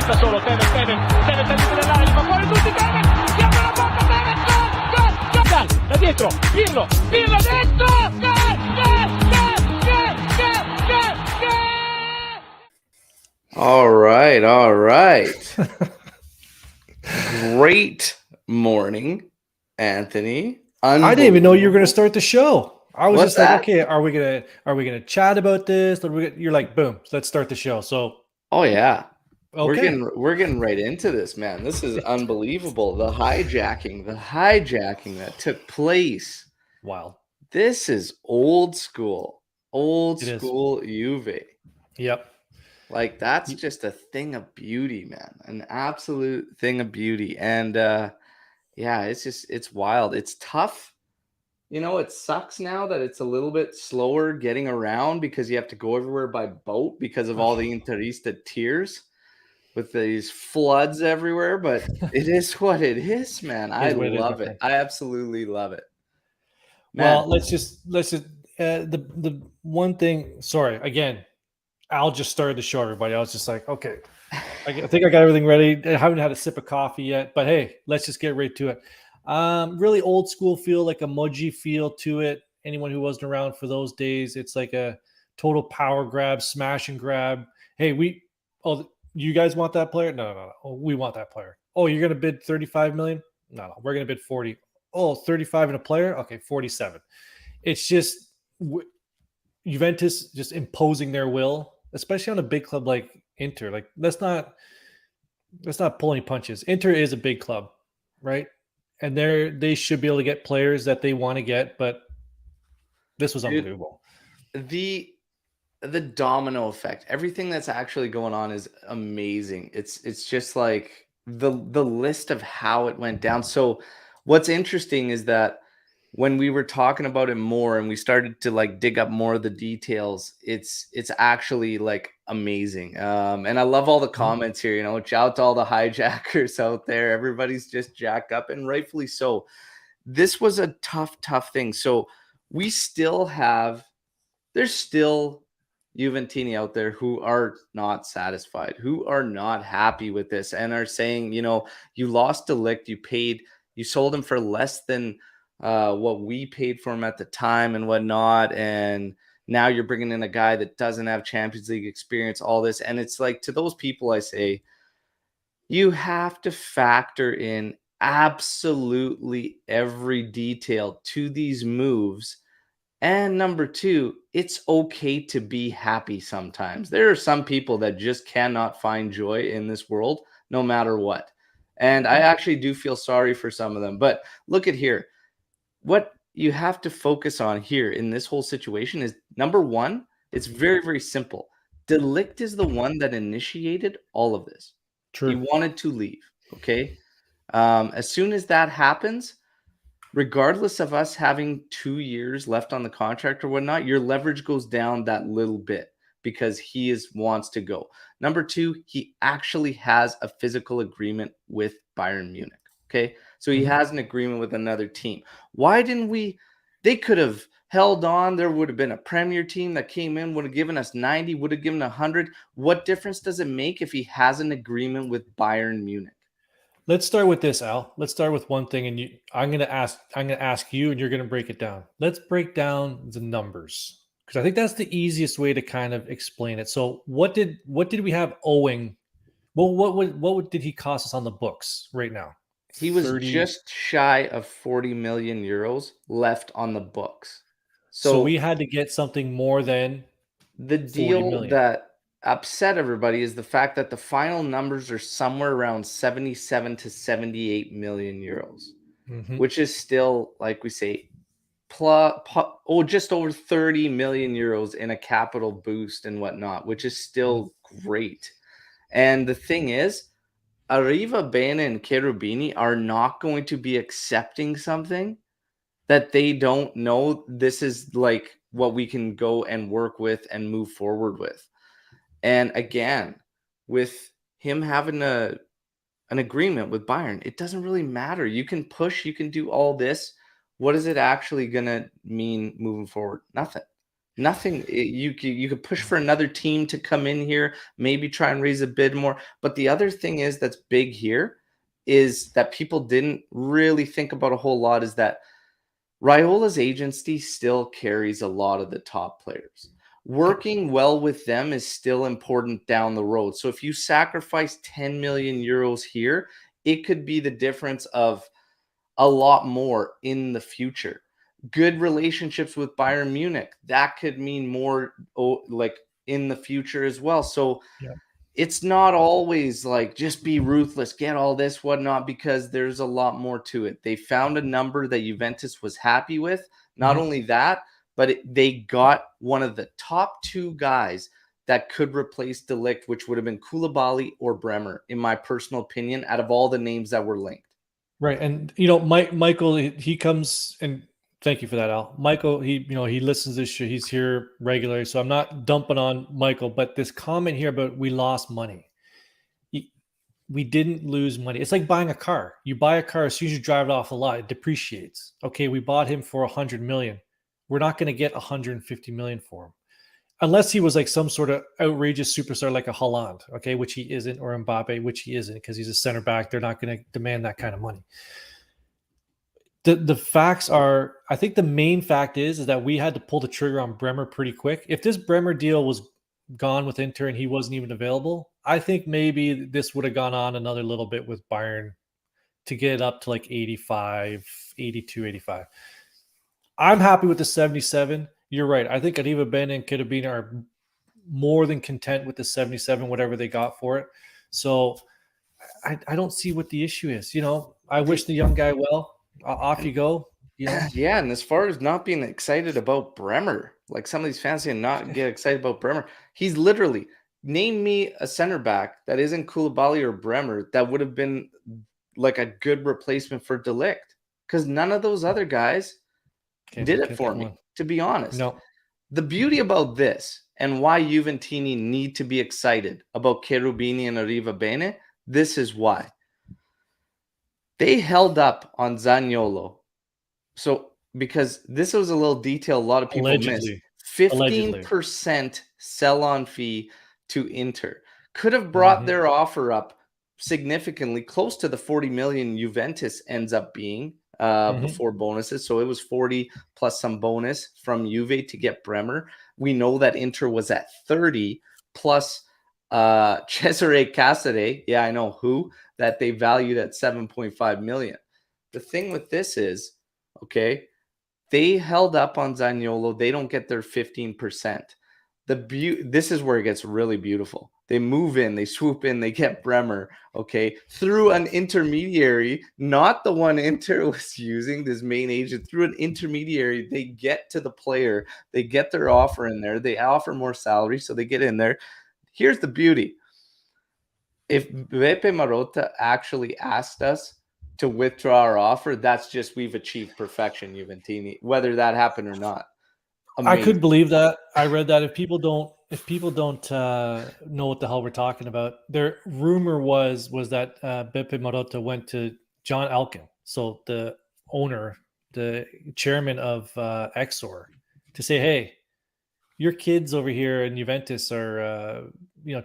sta solo Tevez salito dell'aria, fa fuori tutti, Tevez, si apre la porta, Tevez, gol, da dietro, Pirlo dentro, gol. All right. Great morning, Anthony. I didn't even know you were going to start the show. I was What's just like, that? okay, are we gonna chat about this? You're like, boom, let's start the show. So, oh yeah, okay, we're getting right into this, man. This is unbelievable. The hijacking that took place. wild. This is old school It is. Juve. Yep. Like that's just a thing of beauty, man. An absolute thing of beauty. And yeah, it's wild. It's tough. You know, it sucks now that it's a little bit slower getting around because you have to go everywhere by boat because of all the Interista tiers with these floods everywhere. But it is what it is, man. I love it. I absolutely love it. Man. Well, let's just the one thing. Sorry, again, Al just started the show, everybody. I was just like, okay, I think I got everything ready. I haven't had a sip of coffee yet, but hey, let's just get right to it. Really old school feel, like a Moji feel to it. Anyone who wasn't around for those days, it's like a total power grab, smash and grab. Hey, you guys want that player? No. Oh, we want that player. Oh, you're going to bid 35 million? No, we're going to bid 40. Oh, 35 and a player? Okay, 47. It's just Juventus just imposing their will, especially on a big club like Inter. Like, let's not pull any punches. Inter is a big club, right? And they should be able to get players that they want to get, but this was unbelievable. The domino effect, everything that's actually going on is amazing. It's just like the list of how it went down. So what's interesting is that when we were talking about it more and we started to like dig up more of the details, it's actually like amazing. And I love all the comments here, you know, shout out to all the hijackers out there. Everybody's just jacked up, and rightfully so. This was a tough thing. So we still have, there's still Juventini out there who are not satisfied, who are not happy with this, and are saying, you know, you lost De Ligt, you sold him for less than what we paid for him at the time and whatnot, and now you're bringing in a guy that doesn't have Champions League experience, all this. And it's like, to those people, I say, you have to factor in absolutely every detail to these moves. And number two, it's okay to be happy sometimes. There are some people that just cannot find joy in this world, no matter what. And I actually do feel sorry for some of them. But look at here. What you have to focus on here in this whole situation is, number one, it's very, very simple. De Ligt is the one that initiated all of this. True. He wanted to leave, okay? As soon as that happens, regardless of us having 2 years left on the contract or whatnot, your leverage goes down that little bit because he wants to go. Number two, he actually has a physical agreement with Bayern Munich. Okay, so he has an agreement with another team. Why didn't they could have held on. There would have been a Premier team that came in, would have given us 90, would have given 100. What difference does it make if he has an agreement with Bayern Munich? Let's start with this, Al. Let's start with one thing, and I'm going to ask you, and you're going to break it down. Let's break down the numbers, because I think that's the easiest way to kind of explain it. So, what did we have owing? Well, what did he cost us on the books right now? He was just shy of 40 million euros left on the books. So we had to get something more than the deal that upset everybody is the fact that the final numbers are somewhere around 77 to 78 million euros, which is still, like we say, just over 30 million euros in a capital boost and whatnot, which is still great. And the thing is, Arriva Bene and Cherubini are not going to be accepting something that they don't know this is like what we can go and work with and move forward with. And again, with him having an agreement with Bayern, it doesn't really matter. You can push, you can do all this. What is it actually going to mean moving forward? Nothing. Nothing. You could push for another team to come in here, maybe try and raise a bid more. But the other thing is that's big here is that people didn't really think about a whole lot is that Raiola's agency still carries a lot of the top players. Working well with them is still important down the road. So if you sacrifice 10 million euros here, it could be the difference of a lot more in the future. Good relationships with Bayern Munich, that could mean more like in the future as well. So it's not always like just be ruthless, get all this, whatnot, because there's a lot more to it. They found a number that Juventus was happy with. Not only that, but they got one of the top two guys that could replace De Ligt, which would have been Koulibaly or Bremer, in my personal opinion, out of all the names that were linked. Right. And, Michael, he comes, and thank you for that, Al. Michael, he listens to this show. He's here regularly. So I'm not dumping on Michael, but this comment here about we lost money. We didn't lose money. It's like buying a car. You buy a car, as soon as you drive it off the lot, it depreciates. Okay, we bought him for 100 million. We're not going to get 150 million for him. Unless he was like some sort of outrageous superstar like a Haaland, okay, which he isn't, or Mbappe, which he isn't, because he's a center back. They're not going to demand that kind of money. The facts are, I think the main fact is that we had to pull the trigger on Bremer pretty quick. If this Bremer deal was gone with Inter and he wasn't even available, I think maybe this would have gone on another little bit with Bayern to get it up to like 85, 82, 85. I'm happy with the 77. You're right. I think Arriva Ben and Kiribina are more than content with the 77, whatever they got for it. So I don't see what the issue is. I wish the young guy well. Off you go. Yeah, and as far as not being excited about Bremer, like some of these fans and not get excited about Bremer, he's literally, name me a center back that isn't Koulibaly or Bremer that would have been like a good replacement for De Ligt, because none of those other guys did it for me, to be honest. No. The beauty about this and why Juventini need to be excited about Cherubini and Arriva Bene, this is why. They held up on Zaniolo. So, because this was a little detail a lot of people missed. 15% sell-on fee to Inter. Could have brought their offer up significantly, close to the 40 million Juventus ends up being before bonuses. So it was 40 plus some bonus from Juve to get Bremer. We know that Inter was at 30 plus Cesare Casere. Yeah, I know who, that they valued at 7.5 million. The thing with this is, okay, they held up on Zaniolo. They don't get their 15%. This is where it gets really beautiful. They move in, they swoop in, they get Bremer, okay, through an intermediary, not the one Inter was using, this main agent, through an intermediary. They get to the player, they get their offer in there, they offer more salary, so they get in there. Here's the beauty. If Beppe Marotta actually asked us to withdraw our offer, that's just, we've achieved perfection, Juventini, whether that happened or not. Amazing. I could believe that. I read that. If people don't know what the hell we're talking about, their rumor was that Beppe Marotta went to John Elkann, so the owner, the chairman of Exor, to say, hey, your kids over here in Juventus are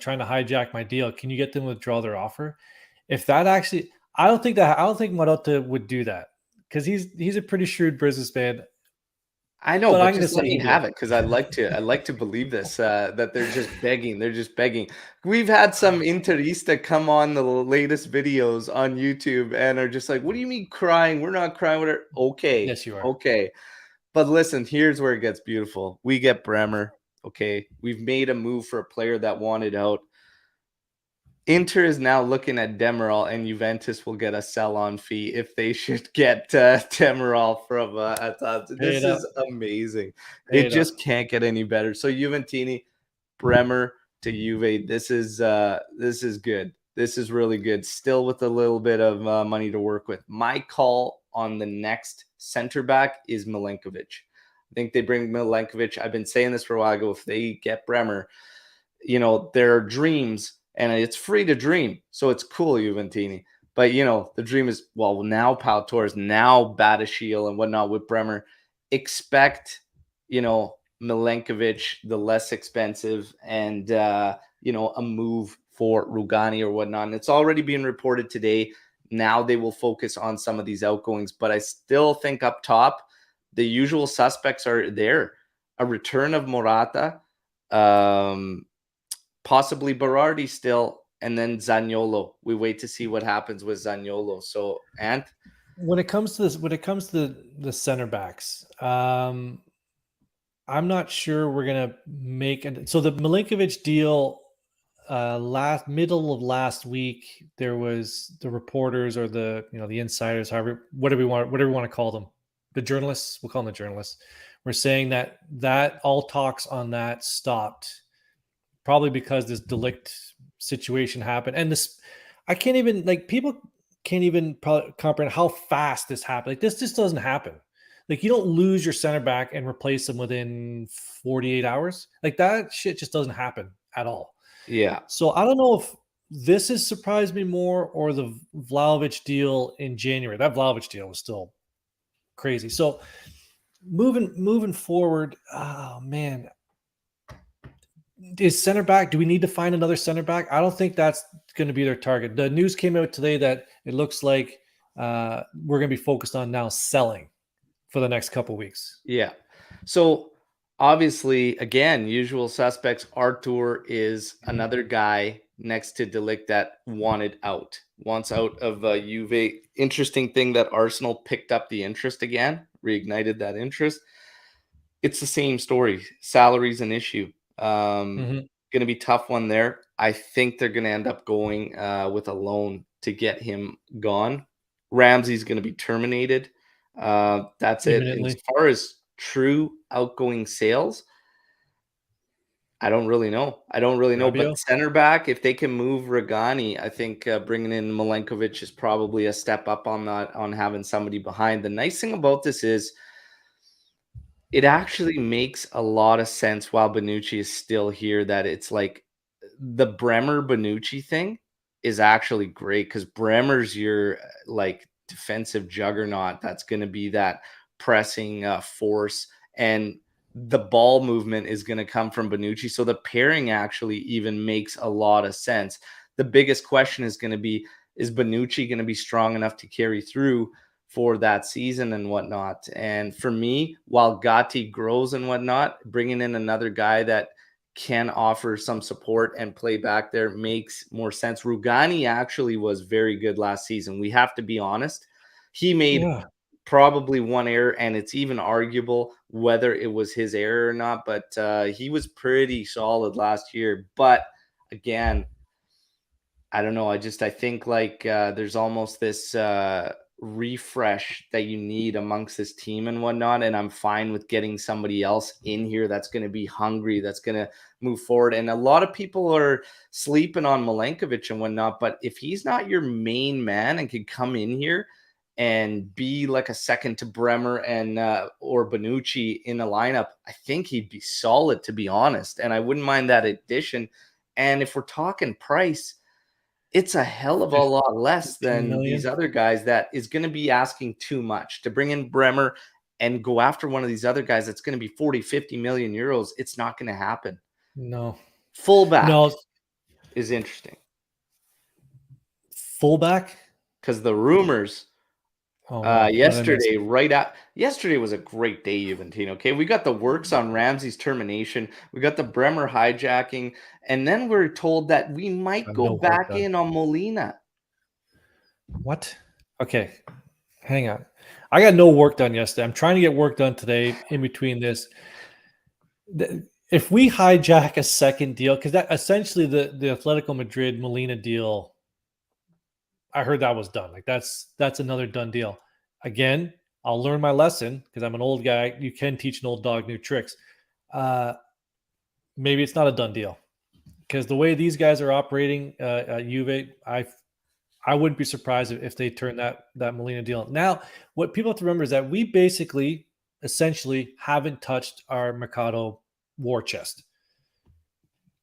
trying to hijack my deal. Can you get them to withdraw their offer? If that actually, I don't think Marotta would do that, because he's a pretty shrewd businessman. I know, but just let me have it, because I like to believe this, that they're just begging. They're just begging. We've had some Interista come on the latest videos on YouTube and are just like, what do you mean crying? We're not crying. Okay. Yes, you are. Okay. But listen, here's where it gets beautiful. We get Bremer. Okay. We've made a move for a player that wanted out. Inter is now looking at Demiral, and Juventus will get a sell-on fee if they should get Demiral from this is amazing. It just can't get any better. So Juventini, Bremer to Juve. This is good. This is really good. Still with a little bit of money to work with. My call on the next center back is Milenkovic. I think they bring Milenkovic. I've been saying this for a while ago. If they get Bremer, there are dreams. And it's free to dream. So it's cool, Juventini. But, the dream is, well, now Pau Torres, now Badiashile and whatnot with Bremer. Expect, Milenkovic, the less expensive, and a move for Rugani or whatnot. And it's already been reported today. Now they will focus on some of these outgoings, but I still think up top, the usual suspects are there. A return of Morata, possibly Berardi still, and then Zaniolo. We wait to see what happens with Zaniolo. So, and when it comes to the center backs, I'm not sure we're gonna make it. So the Milinkovic deal, middle of last week, there was the reporters or the insiders, whatever we want to call them, the journalists. We'll call them the journalists. We're saying that all talks on that stopped, probably because this delict situation happened, and this I can't even people can't even comprehend how fast this happened. Like, this just doesn't happen. Like, you don't lose your center back and replace them within 48 hours. Like, that shit just doesn't happen at all. Yeah. So I don't know if this has surprised me more or the Vlahovic deal in January. That Vlahovic deal was still crazy. So moving forward, oh man, is center back? Do we need to find another center back? I don't think that's going to be their target. The news came out today that it looks like we're going to be focused on now selling for the next couple weeks. Yeah. So obviously, again, usual suspects. Artur is another guy next to De Ligt that wants out of Juve. Interesting thing that Arsenal picked up the interest again, reignited that interest. It's the same story. Salary's an issue. Going to be tough one there. I think they're going to end up going with a loan to get him gone. Ramsey's going to be terminated. That's Imminently. it. As far as true outgoing sales, I don't really know. But center back, if they can move Rugani, I think bringing in Milenkovic is probably a step up on that, on having somebody behind. The nice thing about this is it actually makes a lot of sense while Bonucci is still here, that it's like the Bremer Bonucci thing is actually great, because Bremer's your defensive juggernaut that's going to be that pressing force, and the ball movement is going to come from Bonucci. So the pairing actually even makes a lot of sense. The biggest question is going to be, is Bonucci going to be strong enough to carry through for that season and whatnot? And for me, while Gatti grows and whatnot, bringing in another guy that can offer some support and play back there makes more sense. Rugani actually was very good last season. We have to be honest. He made probably one error, and it's even arguable whether it was his error or not, but he was pretty solid last year. But again, I don't know. I think there's almost this refresh that you need amongst this team and whatnot, and I'm fine with getting somebody else in here that's going to be hungry, that's going to move forward. And a lot of people are sleeping on Milenkovic and whatnot, but if he's not your main man and can come in here and be like a second to Bremer and or Bonucci in the lineup, I think he'd be solid, to be honest, and I wouldn't mind that addition. And if we're talking price, it's a hell of a lot less than these other guys. That is going to be asking too much to bring in Bremer and go after one of these other guys. That's going to be 40, 50 million euros. It's not going to happen. No. Fullback is interesting. Fullback? Because the rumors yesterday was a great day, Juventino. Okay, we got the works on Ramsey's termination, we got the Bremer hijacking, and then we're told that we might go back in on Molina. What? Okay, hang on. I got no work done yesterday. I'm trying to get work done today in between this. If we hijack a second deal, because that essentially the Atletico Madrid Molina deal, I heard that was done. Like, that's another done deal. Again, I'll learn my lesson, because I'm an old guy. You can teach an old dog new tricks. Maybe it's not a done deal, because the way these guys are operating at Juve, I wouldn't be surprised if they turn that Molina deal. Now, what people have to remember is that we essentially haven't touched our Mercato war chest.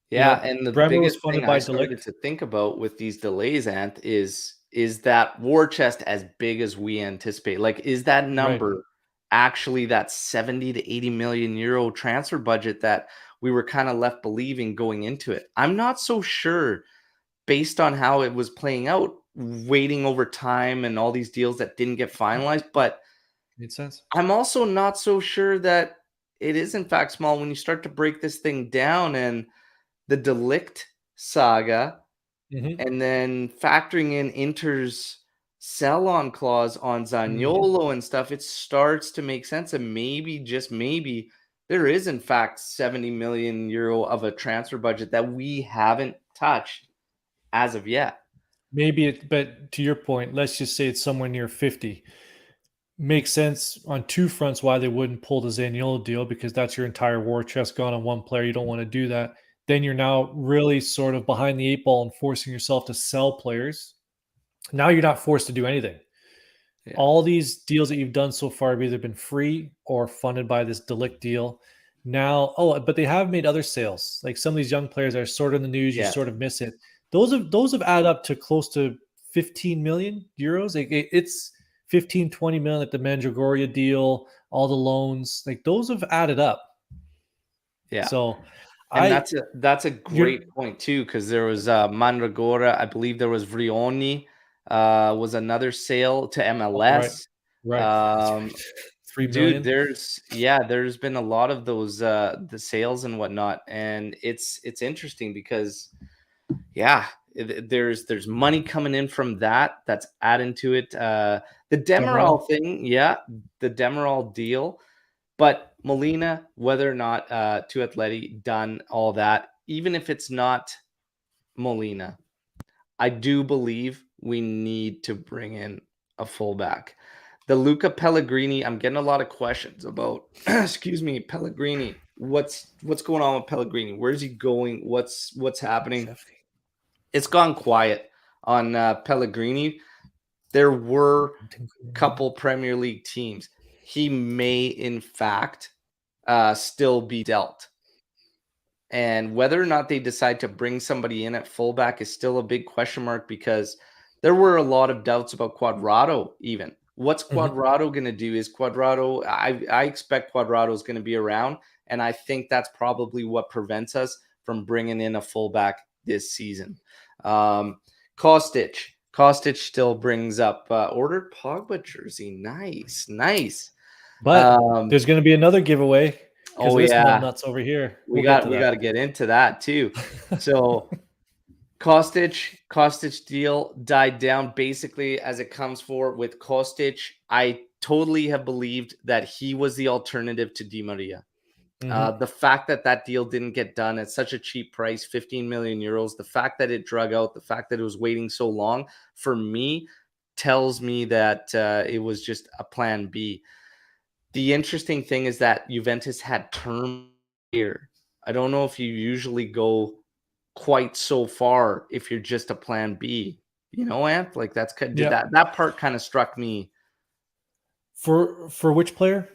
Yeah, and the biggest thing I started to think about with these delays, Ant, is that war chest as big as we anticipate? Like, is that number actually that 70 to 80 million euro transfer budget that we were kind of left believing going into it. I'm not so sure based on how it was playing out, waiting over time and all these deals that didn't get finalized. But Made sense. I'm also not so sure that it is in fact small when you start to break this thing down, and the Delict saga, and then factoring in Inter's sell-on clause on Zaniolo and stuff, it starts to make sense. And maybe, just maybe, there is in fact 70 million euro of a transfer budget that we haven't touched as of yet. Maybe but to your point, let's just say it's somewhere near 50. Makes sense on two fronts why they wouldn't pull the Zaniolo deal, because that's your entire war chest gone on one player. You don't want to do that. Then you're now really sort of behind the eight ball and forcing yourself to sell players. Now you're not forced to do anything. Yeah. All these deals that you've done so far have either been free or funded by this Delict deal. Now, but they have made other sales. Like some of these young players are sort of in the news. You sort of miss it. Those have added up to close to 15 million euros. It's 15, 20 million at the Mandragoria deal, all the loans, like those have added up. Yeah. So that's a great point too, because there was Mandragora, I believe there was Vrioni, was another sale to MLS. Right. 3 million. Dude, there's been a lot of those the sales and whatnot, and it's interesting because there's money coming in from that's adding to it. The Demiral thing, the Demiral deal, but Molina, whether or not to Atleti done all that, even if it's not Molina, I do believe we need to bring in a fullback. The Luca Pellegrini, I'm getting a lot of questions about, Pellegrini. What's going on with Pellegrini? Where's he going? What's happening? It's gone quiet on Pellegrini. There were a couple Premier League teams. He may, in fact, still be dealt. And whether or not they decide to bring somebody in at fullback is still a big question mark, because there were a lot of doubts about Cuadrado even. What's Cuadrado going to do? Is Cuadrado, I expect Cuadrado is going to be around, and I think that's probably what prevents us from bringing in a fullback this season. Kostic still brings up ordered Pogba jersey. Nice. But there's going to be another giveaway. Oh this yeah, nuts over here. We got to get into that too. So Kostic deal died down basically as it comes for with Kostic. I totally have believed that he was the alternative to Di Maria. The fact that deal didn't get done at such a cheap price, 15 million euros, the fact that it drug out, the fact that it was waiting so long, for me, tells me that it was just a plan B. The interesting thing is that Juventus had term here. I don't know if you usually go quite so far if you're just a plan B. You know, Ant? Like that part kind of struck me. For which player?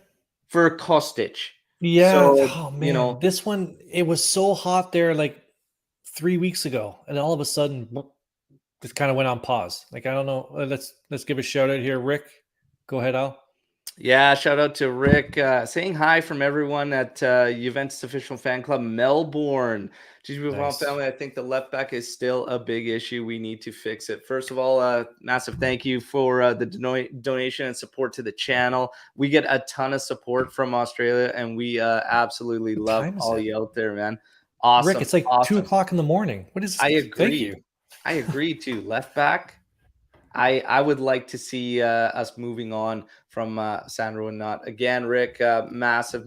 For Kostic. Yeah. So, man, this one, it was so hot there like 3 weeks ago, and all of a sudden this kind of went on pause. Like, I don't know. Let's give a shout out here. Rick, go ahead, Al. Yeah, shout out to Rick, saying hi from everyone at Juventus Official Fan Club Melbourne. Nice. Family, I think the left back is still a big issue. We need to fix it. First of all, massive thank you for the donation and support to the channel. We get a ton of support from Australia, and we absolutely love all you out there, man. Awesome. Rick, it's like 2 o'clock in the morning. What is? I agree. Thank you. I agree too. Left back. I would like to see us moving on from Sandro and not. Again, Rick, massive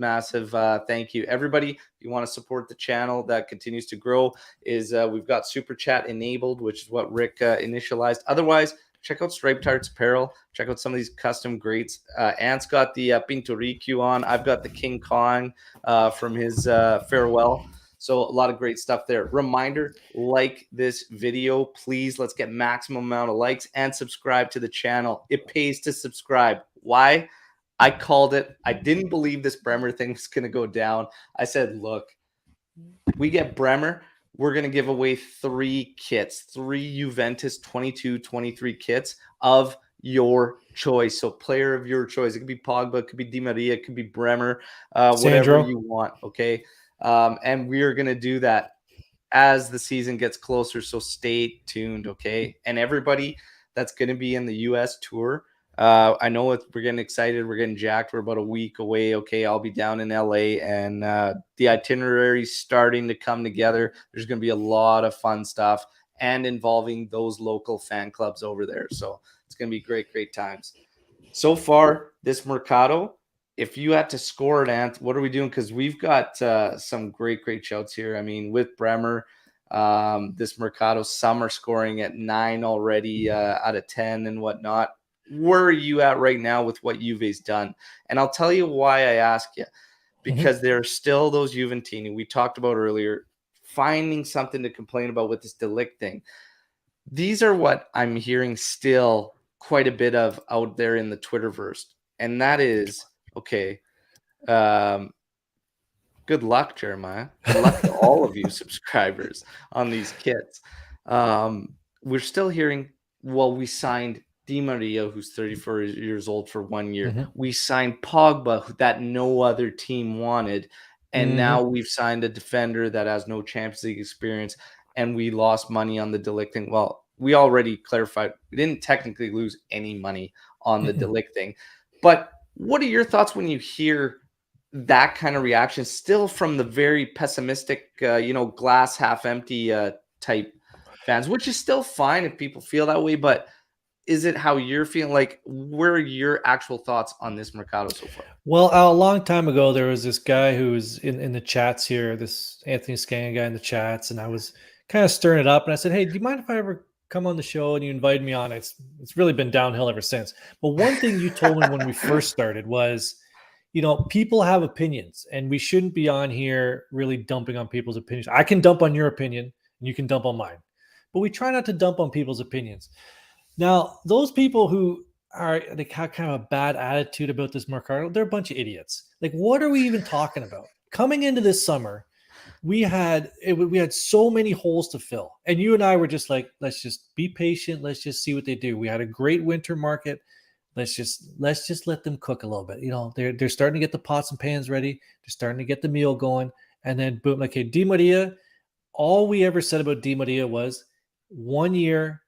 thank you. Everybody, if you want to support the channel that continues to grow, is we've got Super Chat enabled, which is what Rick initialized. Otherwise, check out Striped Hearts Apparel. Check out some of these custom greats. Ant's got the Pinturicchio on. I've got the King Kong from his farewell. So a lot of great stuff there. Reminder, like this video, please. Let's get maximum amount of likes and subscribe to the channel. It pays to subscribe. Why? I called it. I didn't believe this Bremer thing was going to go down. I said, look, we get Bremer, we're going to give away 3 kits, 3 Juventus 22-23 kits of your choice. So player of your choice. It could be Pogba, it could be Di Maria, it could be Bremer, whatever you want. Okay. And we are going to do that as the season gets closer. So stay tuned. Okay. And everybody that's going to be in the US tour, I know we're getting excited. We're getting jacked. We're about a week away. Okay. I'll be down in LA, and the itinerary's starting to come together. There's going to be a lot of fun stuff and involving those local fan clubs over there. So it's going to be great times. So far, this Mercato, if you had to score it, Ant, what are we doing? Because we've got some great shouts here. I mean, with Bremer, this Mercato, some are scoring at 9 already out of 10 and whatnot. Where are you at right now with what Juve's done? And I'll tell you why I ask you. Because there are still those Juventini we talked about earlier, finding something to complain about with this De Ligt thing. These are what I'm hearing still quite a bit of out there in the Twitterverse. And that is, okay, good luck, Jeremiah. Good luck to all of you subscribers on these kits. We're still hearing, well, we signed Di Maria, who's 34 years old, for 1 year. We signed Pogba, that no other team wanted. And now we've signed a defender that has no Champions League experience, and we lost money on the De Ligt thing. Well, we already clarified we didn't technically lose any money on the De Ligt thing. But what are your thoughts when you hear that kind of reaction still from the very pessimistic, glass half empty type fans, which is still fine if people feel that way, but is it how you're feeling? Like, where are your actual thoughts on this Mercato so far? Well, a long time ago, there was this guy who was in the chats here, this Anthony Scan guy in the chats, and I was kind of stirring it up, and I said, hey, do you mind if I ever come on the show? And you invited me on. It's really been downhill ever since. But one thing you told me when we first started was, people have opinions, and we shouldn't be on here really dumping on people's opinions. I can dump on your opinion, and you can dump on mine. But we try not to dump on people's opinions. Now, those people who they have kind of a bad attitude about this Mercato, they're a bunch of idiots. Like, what are we even talking about? Coming into this summer, we had so many holes to fill. And you and I were just like, let's just be patient. Let's just see what they do. We had a great winter market. Let's just let them cook a little bit. They're starting to get the pots and pans ready. They're starting to get the meal going. And then boom, okay, Di Maria, all we ever said about Di Maria was 1 year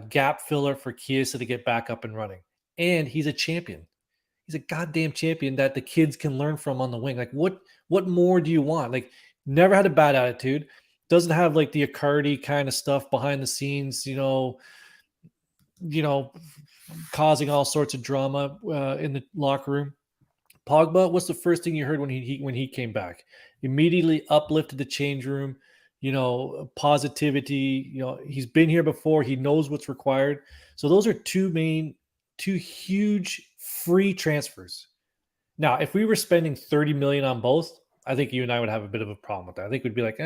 gap filler for Chiesa to get back up and running. And he's a champion. He's a goddamn champion that the kids can learn from on the wing. Like, what more do you want? Like, never had a bad attitude. Doesn't have like the Icardi kind of stuff behind the scenes, causing all sorts of drama in the locker room. Pogba, what's the first thing you heard when he came back? Immediately uplifted the change room. Positivity. He's been here before. He knows what's required. So those are two huge free transfers. Now, if we were spending 30 million on both, I think you and I would have a bit of a problem with that. I think we'd be like,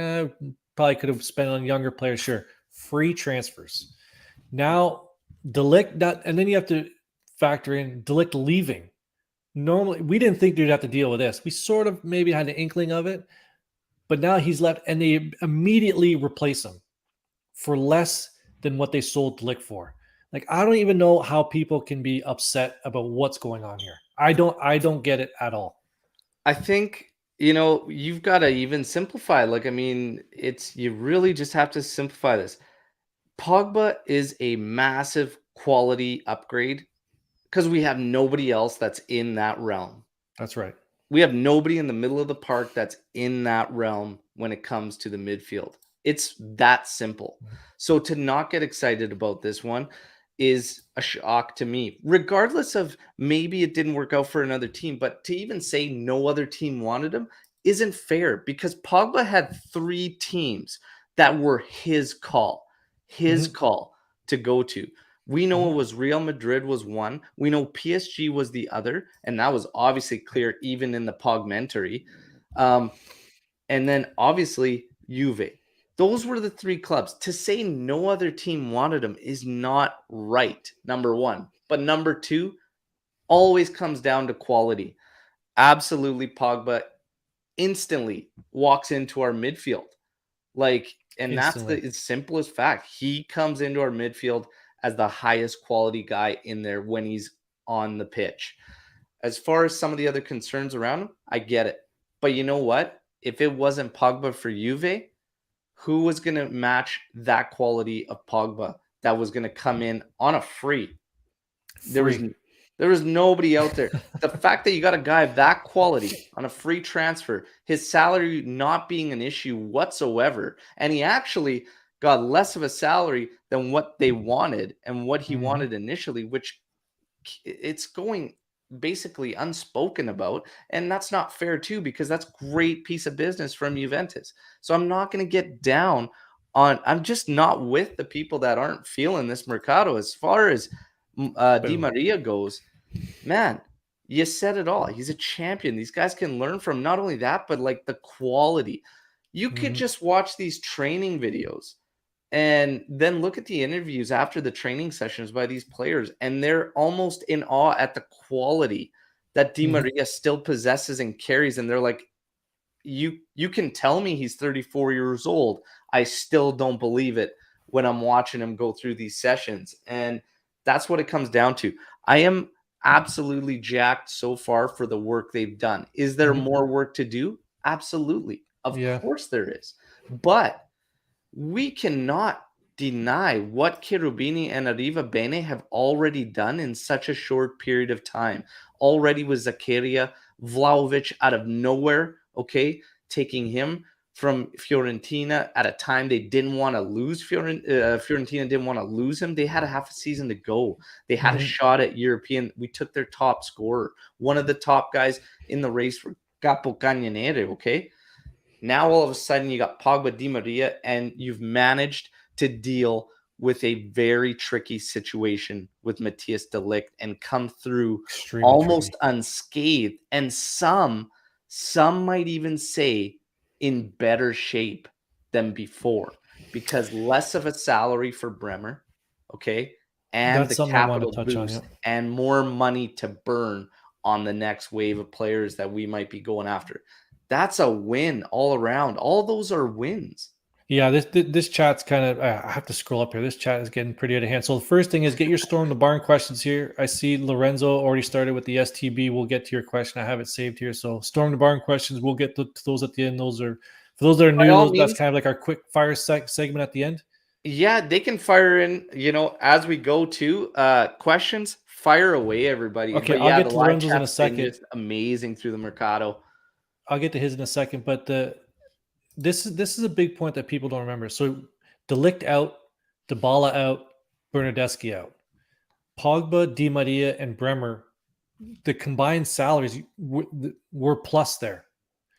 probably could have spent on younger players. Sure. Free transfers. Now, De Ligt, and then you have to factor in De Ligt leaving. Normally, we didn't think they'd have to deal with this. We sort of maybe had an inkling of it. But now he's left, and they immediately replace him for less than what they sold De Ligt for. Like, I don't even know how people can be upset about what's going on here. I don't get it at all. I think, you've got to even simplify. Like, I mean, you really just have to simplify this. Pogba is a massive quality upgrade because we have nobody else that's in that realm. That's right. We have nobody in the middle of the park that's in that realm when it comes to the midfield. It's that simple. So to not get excited about this one is a shock to me, regardless of maybe it didn't work out for another team. But to even say no other team wanted him isn't fair, because Pogba had 3 teams that were his call to go to. We know it was Real Madrid was one. We know PSG was the other. And that was obviously clear even in the Pogmentary. And then obviously Juve. Those were the 3 clubs. To say no other team wanted him is not right, number 1. But number 2, always comes down to quality. Absolutely, Pogba instantly walks into our midfield. Like, and that's the simplest fact. He comes into our midfield as the highest quality guy in there when he's on the pitch. As far as some of the other concerns around him, I get it. But you know what? If it wasn't Pogba for Juve, who was going to match that quality of Pogba that was going to come in on a free? There was nobody out there. The fact that you got a guy of that quality on a free transfer, his salary not being an issue whatsoever, and he actually got less of a salary than what they wanted and what he wanted initially, which it's going basically unspoken about, and that's not fair too, because that's great piece of business from Juventus. So I'm not going to get down on, I'm just not with the people that aren't feeling this Mercato. As far as Di Maria goes, man, you said it all. He's a champion. These guys can learn from not only that, but like the quality. You could just watch these training videos and then look at the interviews after the training sessions by these players, and they're almost in awe at the quality that Di Maria still possesses and carries. And they're like, you can tell me he's 34 years old. I still don't believe it when I'm watching him go through these sessions. And that's what it comes down to. I am absolutely jacked so far for the work they've done. Is there more work to do? Absolutely. Of course there is. But we cannot deny what Cherubini and Arriva Bene have already done in such a short period of time. Already with Zakaria, Vlahovic out of nowhere, okay, taking him from Fiorentina at a time they didn't want to lose. Fiorentina didn't want to lose him. They had a half a season to go. They had a shot at European. We took their top scorer, one of the top guys in the race for Capo Cagnonere, okay? Now, all of a sudden, you got Pogba, Di Maria, and you've managed to deal with a very tricky situation with Matthias de Ligt and come through almost unscathed. And some might even say in better shape than before, because less of a salary for Bremer, okay, and that's the capital boost and more money to burn on the next wave of players that we might be going after. That's a win all around. All those are wins. Yeah, this chat's kind of, I have to scroll up here. This chat is getting pretty out of hand. So the first thing is get your Storm the Barn questions here. I see Lorenzo already started with the STB. We'll get to your question. I have it saved here. So Storm the Barn questions, we'll get to those at the end. Those are, for those that are new, that's kind of like our quick fire segment at the end. Yeah, they can fire in, as we go to questions, fire away, everybody. Okay, but I'll get to Lorenzo's in a second. Just amazing through the Mercato. I'll get to his in a second, but this is a big point that people don't remember. So de Ligt out, Dybala out, Bernardeschi out. Pogba, Di Maria, and Bremer, the combined salaries were plus there.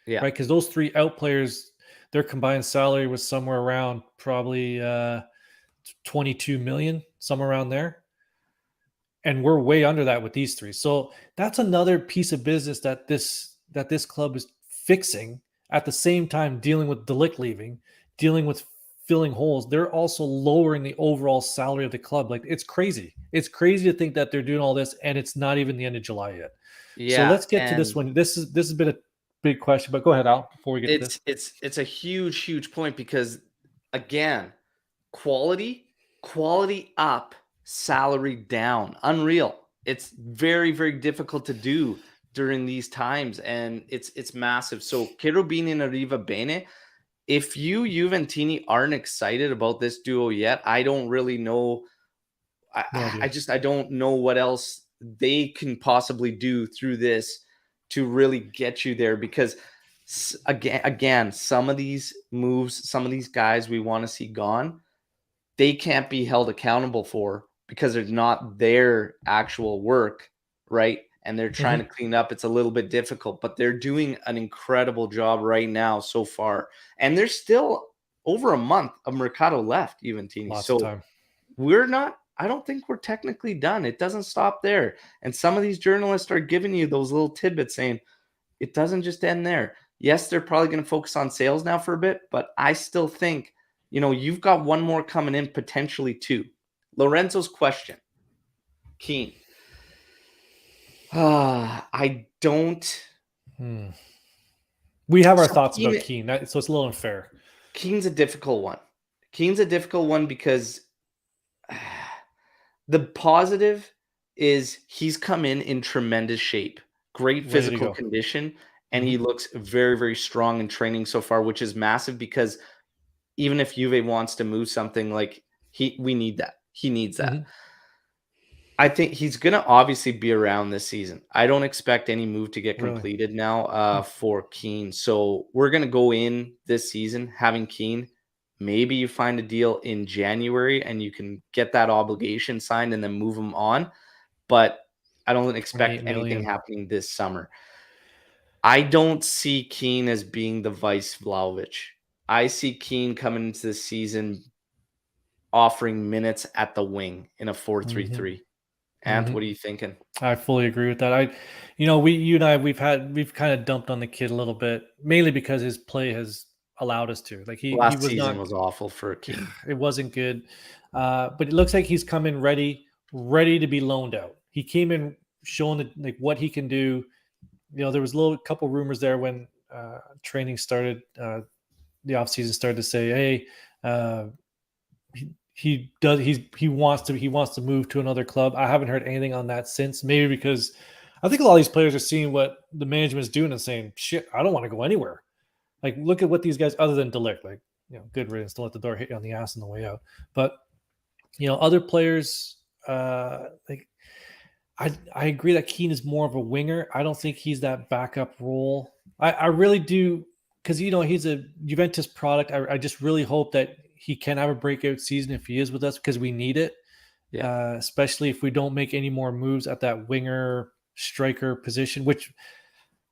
Yeah. Right? Because those three out players, their combined salary was somewhere around probably 22 million, somewhere around there. And we're way under that with these three. So that's another piece of business that this club is fixing at the same time, dealing with de Ligt leaving, dealing with filling holes. They're also lowering the overall salary of the club. Like, it's crazy. It's crazy to think that they're doing all this and it's not even the end of July yet. Yeah. So let's get to this one. This has been a big question, but go ahead, Al, before we get to this. It's a huge point, because again, quality up, salary down. Unreal. It's very, very difficult to do during these times, and it's massive. So Cherubini and Arriva Bene, if you Juventini aren't excited about this duo yet, I don't really know. I don't know what else they can possibly do through this to really get you there, because again, some of these moves, some of these guys we want to see gone, they can't be held accountable for because it's not their actual work, right? And they're trying to clean up. It's a little bit difficult, but they're doing an incredible job right now so far. And there's still over a month of Mercato left, Juventini. So I don't think we're technically done. It doesn't stop there. And some of these journalists are giving you those little tidbits saying it doesn't just end there. Yes, they're probably going to focus on sales now for a bit, but I still think, you've got one more coming in, potentially two. Lorenzo's question. Keane. I don't. We have our thoughts about Keane, so it's a little unfair. Keane's a difficult one. Keane's a difficult one because The positive is he's come in tremendous shape, great physical condition, and he looks very, very strong in training so far, which is massive because even if Juve wants to move something, like we need that. He needs that. I think he's going to obviously be around this season. I don't expect any move to get completed now for Keane. So we're going to go in this season having Keane. Maybe you find a deal in January and you can get that obligation signed and then move him on. But I don't expect anything happening this summer. I don't see Keane as being the vice Vlahovic. I see Keane coming into the season offering minutes at the wing in a 4-3-3. Ant, what are you thinking? I fully agree with that. You and I, we've kind of dumped on the kid a little bit, mainly because his play has allowed us to. Like last season was awful for Keane. It wasn't good, but it looks like he's come in ready to be loaned out. He came in showing like what he can do. There was a couple rumors there when training started, the offseason started to say, hey, he wants to move to another club. I haven't heard anything on that since. Maybe because I think a lot of these players are seeing what the management is doing and saying, "Shit, I don't want to go anywhere." Like, look at what these guys, other than De Ligt, like, good riddance. Don't let the door hit you on the ass on the way out. But other players, like, I agree that Keane is more of a winger. I don't think he's that backup role. I really do, because he's a Juventus product. I just really hope that he can have a breakout season if he is with us, because we need it. Yeah. Especially if we don't make any more moves at that winger striker position, which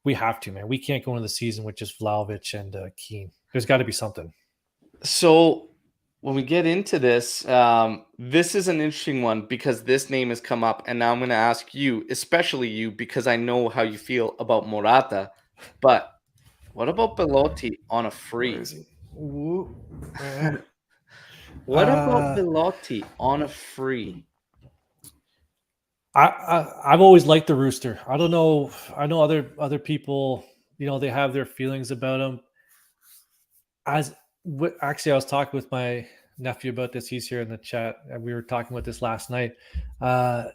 we have to, man. We can't go into the season with just Vlahovic and Keane. There's got to be something. So when we get into this, this is an interesting one because this name has come up, and now I'm going to ask you, especially you, because I know how you feel about Morata. But what about Belotti on a free? What about Belotti on a free? I've always liked the Rooster. I don't know. I know other people, they have their feelings about him. Actually, I was talking with my nephew about this. He's here in the chat, and we were talking about this last night. Would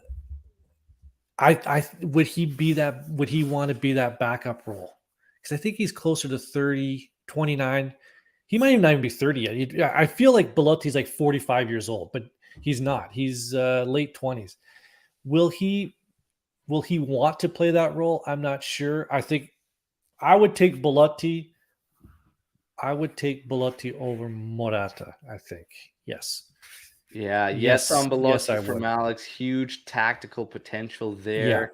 he want to be that backup role? Because I think he's closer to 30, 29. He might even be 30 yet. I feel like Belotti's like 45 years old, but he's not. He's late 20s. Will he want to play that role? I'm not sure. I think I would take Belotti. I would take Belotti over Morata, I think. Yes. Yeah, yes on Belotti from Alex. Huge tactical potential there.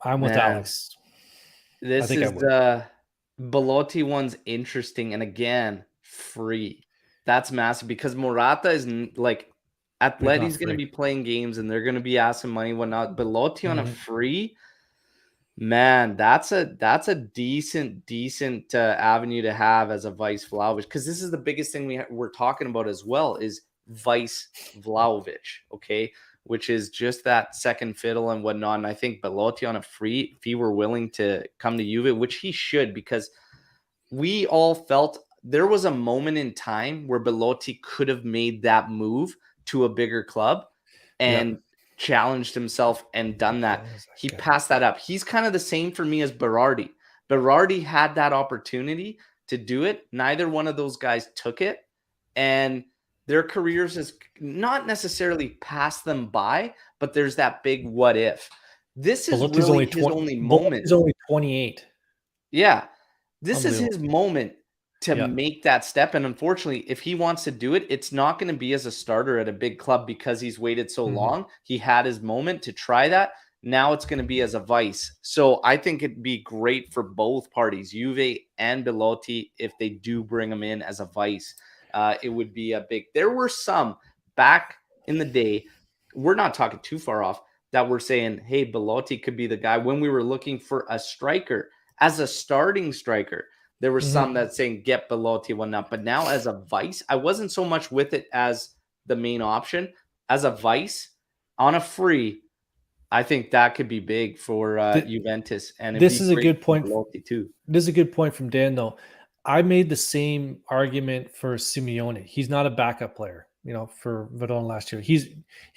Yeah. I'm with Alex. This is the Belotti one's interesting, and again, free. That's massive because Morata is like Atleti's going to be playing games and they're going to be asking money, whatnot. Belotti on a free, man, that's a decent avenue to have as a vice Vlahovic, because this is the biggest thing we're talking about as well is vice Vlahovic, okay, which is just that second fiddle and whatnot. And I think Belotti on a free, if he were willing to come to Juve, which he should, because we all felt there was a moment in time where Belotti could have made that move to a bigger club and challenged himself and done that. He passed that up. He's kind of the same for me as Berardi. Berardi had that opportunity to do it. Neither one of those guys took it, and their careers has not necessarily passed them by, but there's that big what if. This is really his only moment. He's only 28. Yeah. This is his moment to make that step. And unfortunately, if he wants to do it, it's not going to be as a starter at a big club because he's waited so long. He had his moment to try that. Now it's going to be as a vice. So I think it'd be great for both parties, Juve and Belotti, if they do bring him in as a vice. It would be a big. There were some back in the day, we're not talking too far off, that were saying, hey, Belotti could be the guy when we were looking for a striker as a starting striker. There were some that saying get Belotti, whatnot. But now as a vice, I wasn't so much with it as the main option. As a vice on a free, I think that could be big for Juventus. And this is a good point. Belotti too. This is a good point from Dan, though. I made the same argument for Simeone. He's not a backup player. for Verona last year.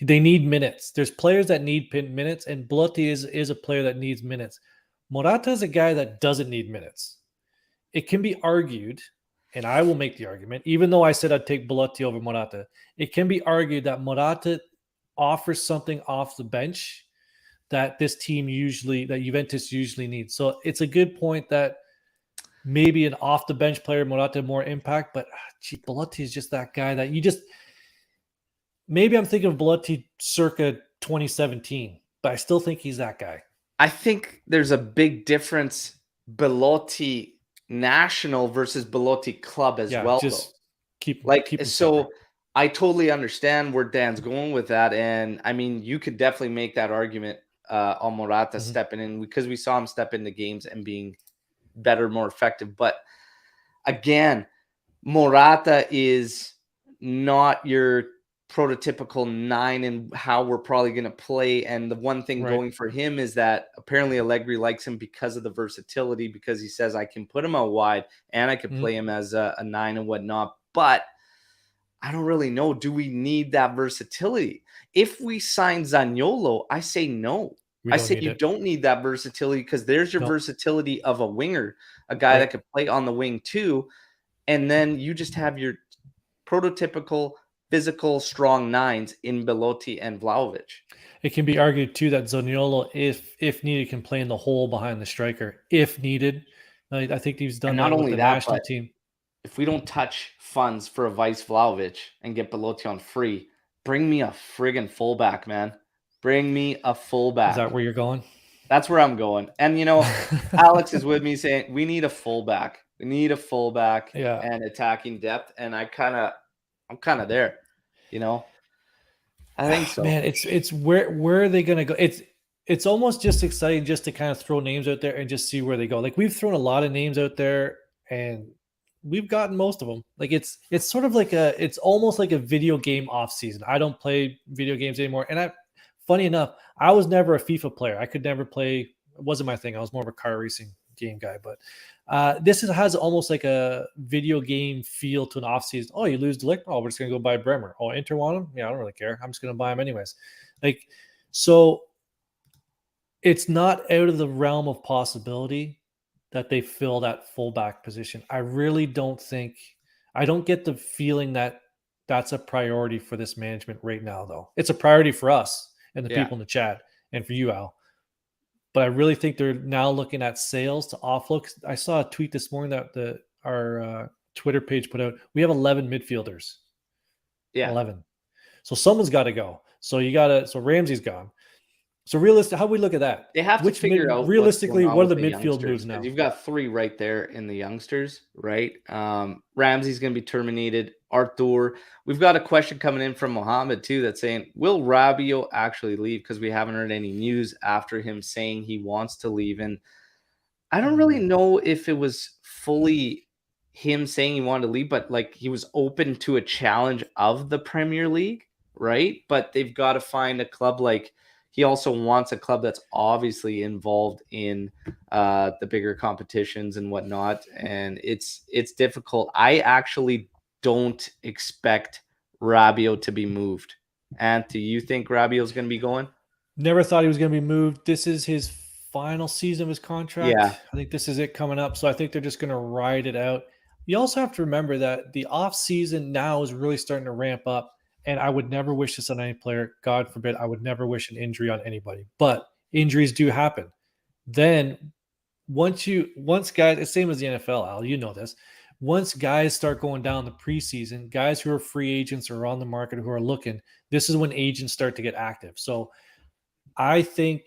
They need minutes. There's players that need minutes, and Belotti is a player that needs minutes. Morata is a guy that doesn't need minutes. It can be argued, and I will make the argument, even though I said I'd take Belotti over Morata, it can be argued that Morata offers something off the bench that Juventus usually needs. So it's a good point that maybe an off the bench player, Morata, more impact, but Belotti is just that guy that maybe I'm thinking of Belotti circa 2017, but I still think he's that guy. I think there's a big difference, Belotti national versus Belotti club as well. Just keep so separate. I totally understand where Dan's going with that. And I mean, you could definitely make that argument on Morata stepping in, because we saw him step into games and being better, more effective. But again, Morata is not your prototypical 9 and how we're probably going to play. And the one thing going for him is that apparently Allegri likes him because of the versatility, because he says I can put him out wide and I can play him as a 9 and whatnot. But I don't really know. Do we need that versatility? If we sign Zaniolo, I say no. I say you don't need that versatility, because there's your versatility of a winger, a guy that could play on the wing too. And then you just have your prototypical physical, strong 9s in Belotti and Vlahovic. It can be argued too that Zaniolo, if needed, can play in the hole behind the striker if needed. I think he's done that with the national team. If we don't touch funds for a Vice Vlahovic and get Belotti on free, bring me a friggin' fullback, man. Bring me a fullback. Is that where you're going? That's where I'm going. And, Alex is with me saying we need a fullback. We need a fullback and attacking depth. And I'm kind of there, I think so. Man, it's where are they going to go? It's almost just exciting just to kind of throw names out there and just see where they go. Like, we've thrown a lot of names out there and we've gotten most of them. Like, it's sort of like it's almost like a video game off season. I don't play video games anymore. And funny enough, I was never a FIFA player. I could never play. It wasn't my thing. I was more of a car racing game guy. But this has almost like a video game feel to an off season. Oh, you lose Delict? Oh, we're just going to go buy Bremer. Oh, Inter want him? Yeah, I don't really care. I'm just going to buy him anyways. So it's not out of the realm of possibility that they fill that fullback position. I really don't think – I don't get the feeling that that's a priority for this management right now, though. It's a priority for us and the people in the chat and for you, Al. But I really think they're now looking at sales to offload. I saw a tweet this morning that our Twitter page put out. We have 11 midfielders. Yeah. 11. So someone's got to go. So Ramsey's gone. So how do we look at that? They have to figure out realistically what are the midfield moves now. You've got 3 right there in the youngsters, right? Ramsey's going to be terminated. Arthur. We've got a question coming in from Mohammed too that's saying, will Rabiot actually leave? Because we haven't heard any news after him saying he wants to leave. And I don't really know if it was fully him saying he wanted to leave, but like he was open to a challenge of the Premier League, right? But they've got to find a club he also wants a club that's obviously involved in the bigger competitions and whatnot. And it's difficult. I actually don't expect Rabiot to be moved. And do you think Rabiot's going to be going? Never thought he was going to be moved. This is his final season of his contract. Yeah. I think this is it coming up. So I think they're just going to ride it out. You also have to remember that the off season now is really starting to ramp up. And I would never wish this on any player. God forbid, I would never wish an injury on anybody. But injuries do happen. Then once guys, it's same as the NFL, Al, you know this. Once guys start going down the preseason, guys who are free agents or on the market who are looking, this is when agents start to get active. So I think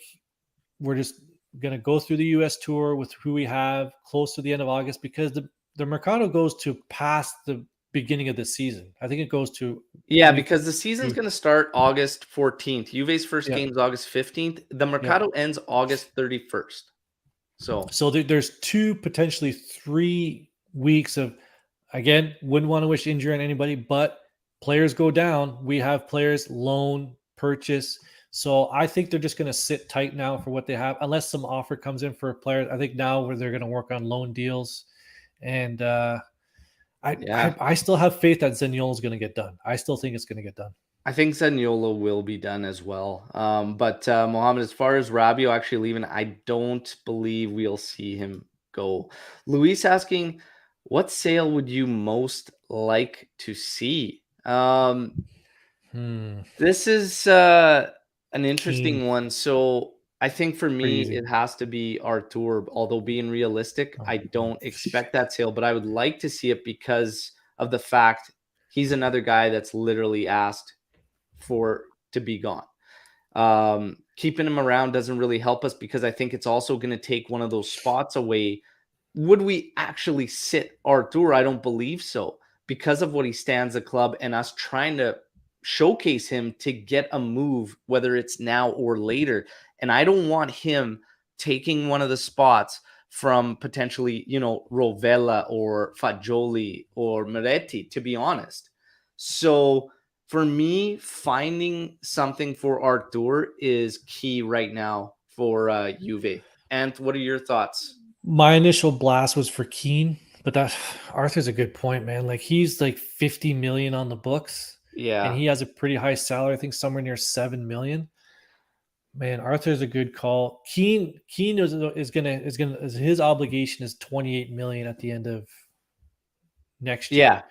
we're just going to go through the U.S. tour with who we have close to the end of August, because the Mercato goes to past the beginning of the season. I think it goes to because the season's going to start August 14th. Juve's first game's August 15th. The Mercato ends August 31st. So there's 2, potentially 3 weeks of, again, wouldn't want to wish injury on anybody, but players go down. We have players loan, purchase. So I think they're just going to sit tight now for what they have, unless some offer comes in for a player. I think now where they're going to work on loan deals. And I still have faith that Zaniolo is going to get done. I still think it's going to get done. I think Zaniolo will be done as well. But Mohammed, as far as Rabiot actually leaving, I don't believe we'll see him go. Luis asking, what sale would you most like to see? This is an interesting one. So I think for me, it has to be Artur. Although being realistic, I don't expect that sale, but I would like to see it because of the fact he's another guy that's literally asked to be gone. Keeping him around doesn't really help us because I think it's also going to take one of those spots away. Would we actually sit Artur? I don't believe so because of what he stands the club and us trying to showcase him to get a move, whether it's now or later. And I don't want him taking one of the spots from potentially, Rovella or Fagioli or Moretti, to be honest. So for me, finding something for Artur is key right now for Juve. And what are your thoughts? My initial blast was for Keane, but that Arthur's a good point, man. Like he's like 50 million on the books. Yeah. And he has a pretty high salary, I think somewhere near 7 million. Man, Arthur's a good call. Keane is gonna his obligation is 28 million at the end of next year. Yeah.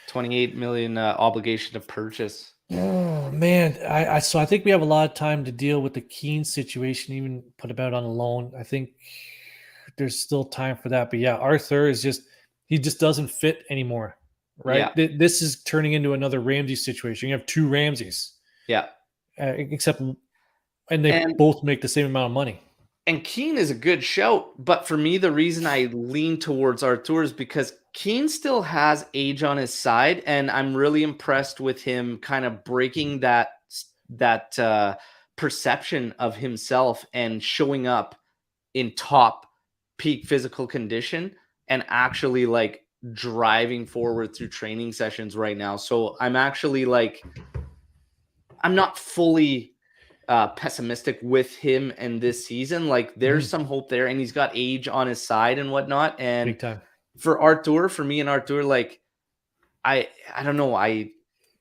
28 million obligation to purchase. Oh man, I think we have a lot of time to deal with the Keane situation, even put him out on a loan. I think there's still time for that. But yeah, Arthur he just doesn't fit anymore. Right? Yeah. This is turning into another Ramsey situation. You have two Ramseys. Yeah. And they both make the same amount of money. And Keane is a good shout, but for me, the reason I lean towards Artur is because Keane still has age on his side, and I'm really impressed with him kind of breaking that perception of himself and showing up in top peak physical condition and actually like driving forward through training sessions right now. So I'm actually I'm not fully pessimistic with him and this season. Like there's some hope there, and he's got age on his side and whatnot. And big time. For Artur, for me and Artur, like I don't know. I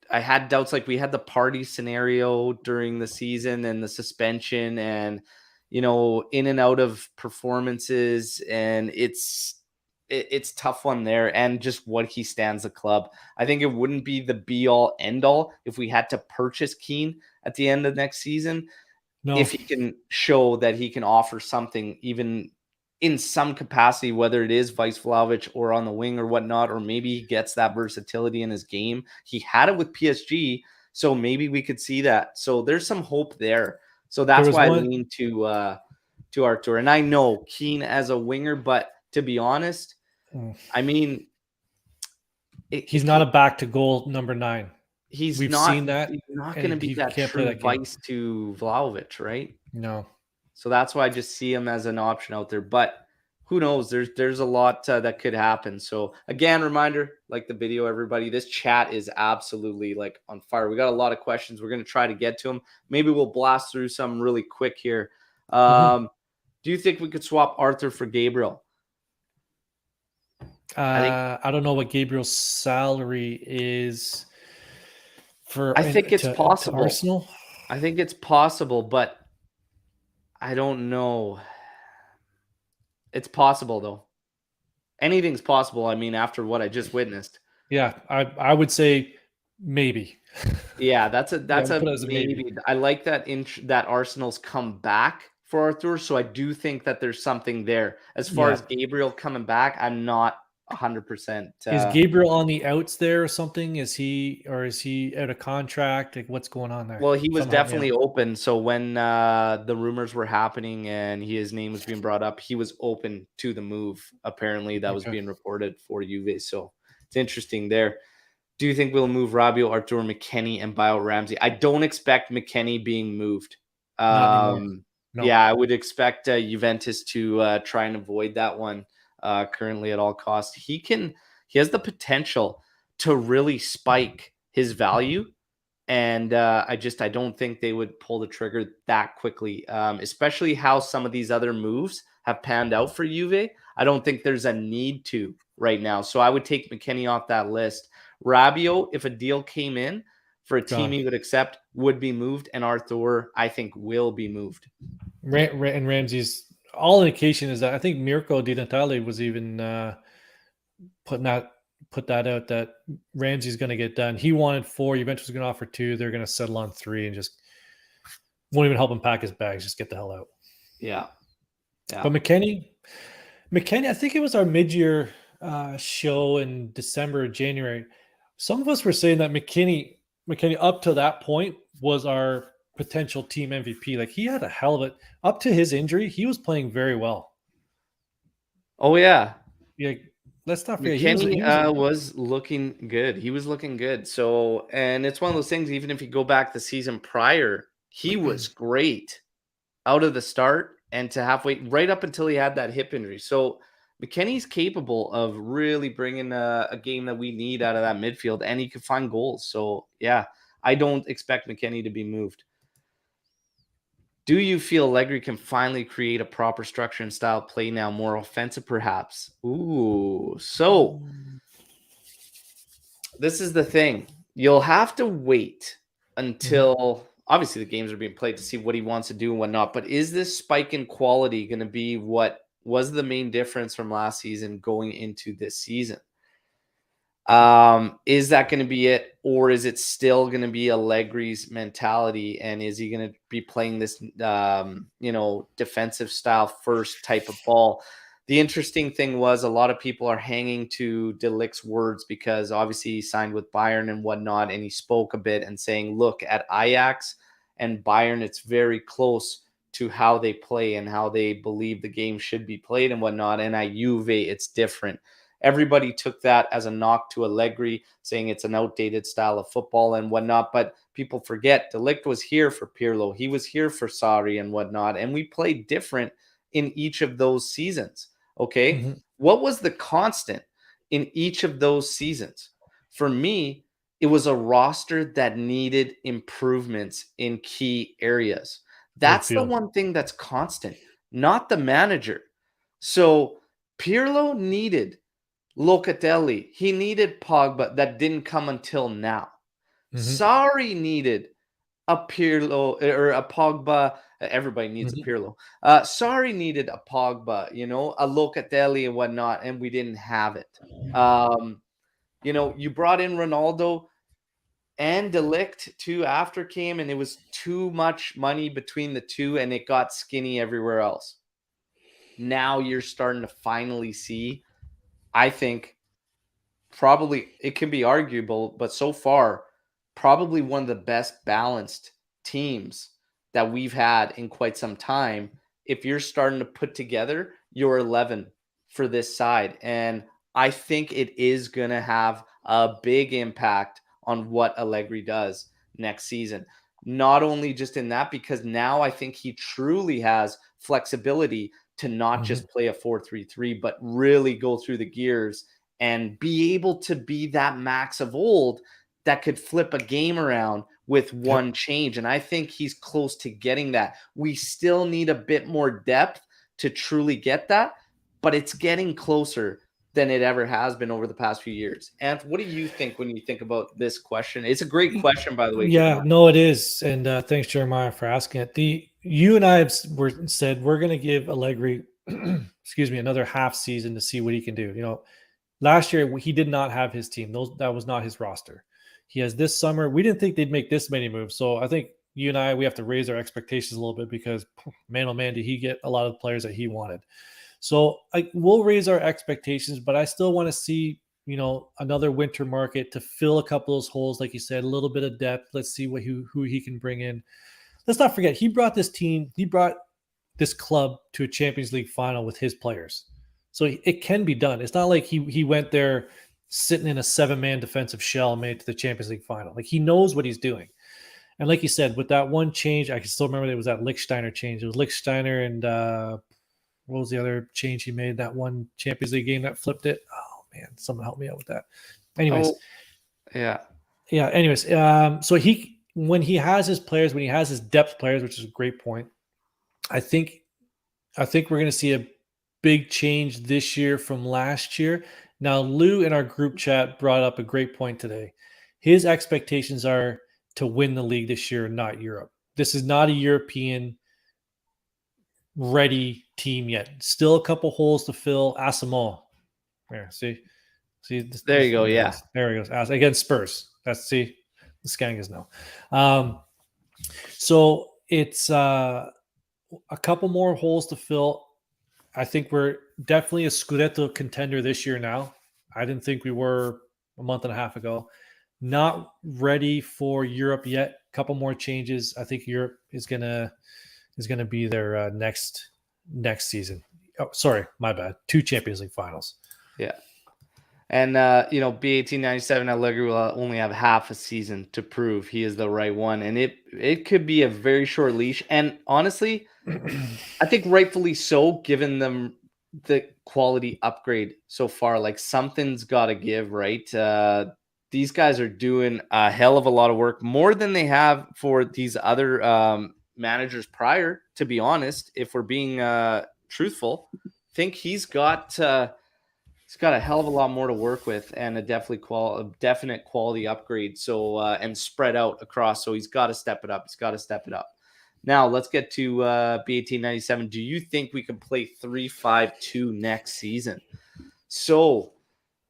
had doubts. Like we had the party scenario during the season and the suspension and, in and out of performances. And it's tough one there. And just what he stands the club. I think it wouldn't be the be all end all if we had to purchase Keane at the end of next season. No. If he can show that he can offer something even in some capacity, whether it is Vice Vlahovic or on the wing or whatnot, or maybe he gets that versatility in his game. He had it with PSG, so maybe we could see that. So there's some hope there. So that's why I lean to Artur. And I know Keane as a winger, but to be honest, I mean, he's not a back to goal number 9. We've seen that. He's not going to be that true Vice to Vlahovic, right? No. So that's why I just see him as an option out there. But who knows? There's a lot that could happen. So again, reminder, like the video, everybody, this chat is absolutely like on fire. We got a lot of questions. We're going to try to get to them. Maybe we'll blast through some really quick here. Do you think we could swap Arthur for Gabriel? I don't know what Gabriel's salary is for. I think it's possible. Arsenal. I think it's possible, but I don't know. It's possible though. Anything's possible. I mean, after what I just witnessed. Yeah, I would say maybe. Yeah, that's a maybe. I like that that Arsenal's come back for Arthur, so I do think that there's something there. As far as Gabriel coming back, I'm not 100%. Is Gabriel on the outs there or something? Is he out of contract? Like, what's going on there? Well, he was definitely open. So when the rumors were happening and his name was being brought up, he was open to the move. Apparently, that was being reported for Juve. So it's interesting there. Do you think we'll move Rabiot, Artur, McKennie, and buy out Ramsey? I don't expect McKennie being moved. No. Yeah, I would expect Juventus to try and avoid that one. Currently at all costs. He has the potential to really spike his value. And I don't think they would pull the trigger that quickly, especially how some of these other moves have panned out for Juve. I don't think there's a need to right now. So I would take McKennie off that list. Rabiot, if a deal came in for a team he would accept, would be moved. And Arthur, I think, will be moved. And Ramsey's, all indication is that I think Mirko Di Natale was even put that out that Ramsey's going to get done. He wanted 4. Juventus was going to offer 2. They're going to settle on 3 and just won't even help him pack his bags. Just get the hell out. Yeah. But McKennie, I think it was our mid-year show in December or January. Some of us were saying that McKennie up to that point was our potential team MVP. Like, he had a hell of it. Up to his injury, he was playing very well. Oh, yeah. Yeah. Let's not forget. McKennie was looking good. He was looking good. So, and it's one of those things, even if you go back the season prior, he was great out of the start and to halfway, right up until he had that hip injury. So McKennie's capable of really bringing a game that we need out of that midfield, and he could find goals. So, yeah, I don't expect McKennie to be moved. Do you feel Allegri can finally create a proper structure and style of play now, more offensive perhaps? Ooh, so this is the thing. You'll have to wait until obviously the games are being played to see what he wants to do and whatnot. But is this spike in quality going to be what was the main difference from last season going into this season? Is that going to be it, or is it still going to be Allegri's mentality? And is he going to be playing this, defensive style first type of ball? The interesting thing was a lot of people are hanging to De Ligt's words because obviously he signed with Bayern and whatnot, and he spoke a bit and saying, look, at Ajax and Bayern, it's very close to how they play and how they believe the game should be played and whatnot. And at Juve, it's different. Everybody took that as a knock to Allegri, saying it's an outdated style of football and whatnot. But people forget, De Ligt was here for Pirlo. He was here for Sarri and whatnot. And we played different in each of those seasons. Okay. What was the constant in each of those seasons? For me, it was a roster that needed improvements in key areas. That's the one thing that's constant, not the manager. So Pirlo needed Locatelli. He needed Pogba. That didn't come until now. Sarri needed a Pirlo or a Pogba. Everybody needs a Pirlo. Sarri needed a Pogba, a Locatelli and whatnot, and we didn't have it. You brought in Ronaldo and De Ligt too after came, and it was too much money between the two, and it got skinny everywhere else. Now you're starting to finally see, I think, probably it can be arguable, but so far, probably one of the best balanced teams that we've had in quite some time. If you're starting to put together your 11 for this side, and I think it is going to have a big impact on what Allegri does next season. Not only just in that, because now I think he truly has flexibility to not just play a 4-3-3, but really go through the gears and be able to be that Max of old that could flip a game around with one change. And I think he's close to getting that. We still need a bit more depth to truly get that, but it's getting closer than it ever has been over the past few years. And what do you think when you think about this question? It's a great question, by the way. Yeah, Jeremiah. No, it is. And thanks, Jeremiah, for asking it. You and I have said we're going to give Allegri, another half season to see what he can do. Last year he did not have his team. That was not his roster. He has this summer. We didn't think they'd make this many moves. So I think you and I, we have to raise our expectations a little bit because, man, oh man, did he get a lot of players that he wanted. So we'll raise our expectations, but I still want to see, another winter market to fill a couple of those holes. Like you said, a little bit of depth. Let's see who he can bring in. Let's not forget, he brought this club to a Champions League final with his players. So it can be done. It's not like he went there sitting in a 7-man defensive shell and made it to the Champions League final. Like, he knows what he's doing. And like you said, with that one change, I can still remember there was that Lichtsteiner change. It was Lichtsteiner and what was the other change he made? That one Champions League game that flipped it. Oh man, someone help me out with that. Anyways, yeah. Anyways, so when he has his players, when he has his depth players, which is a great point, I think we're going to see a big change this year from last year, Now, Lou in our group chat brought up a great point today. His expectations are to win the league this year, not Europe. This is not a European ready team yet. Still a couple holes to fill. Asamoah. There, see, there you go. Yeah, there he goes. Against Spurs. The scanning is no. So it's a couple more holes to fill. I think we're definitely a Scudetto contender this year now. I didn't think we were a month and a half ago. Not ready for Europe yet. A couple more changes. I think Europe is gonna be their next season. Oh, sorry, my bad. 2 Champions League finals. Yeah. And, B1897 Allegri will only have half a season to prove he is the right one. And it could be a very short leash. And honestly, I think rightfully so, given them the quality upgrade so far. Like, something's got to give, right? These guys are doing a hell of a lot of work, more than they have for these other managers prior, to be honest. If we're being truthful, I think he's got a hell of a lot more to work with, and a definite quality upgrade. So and spread out across. So he's got to step it up. Now let's get to B1897. Do you think we can play 3-5-2 next season? So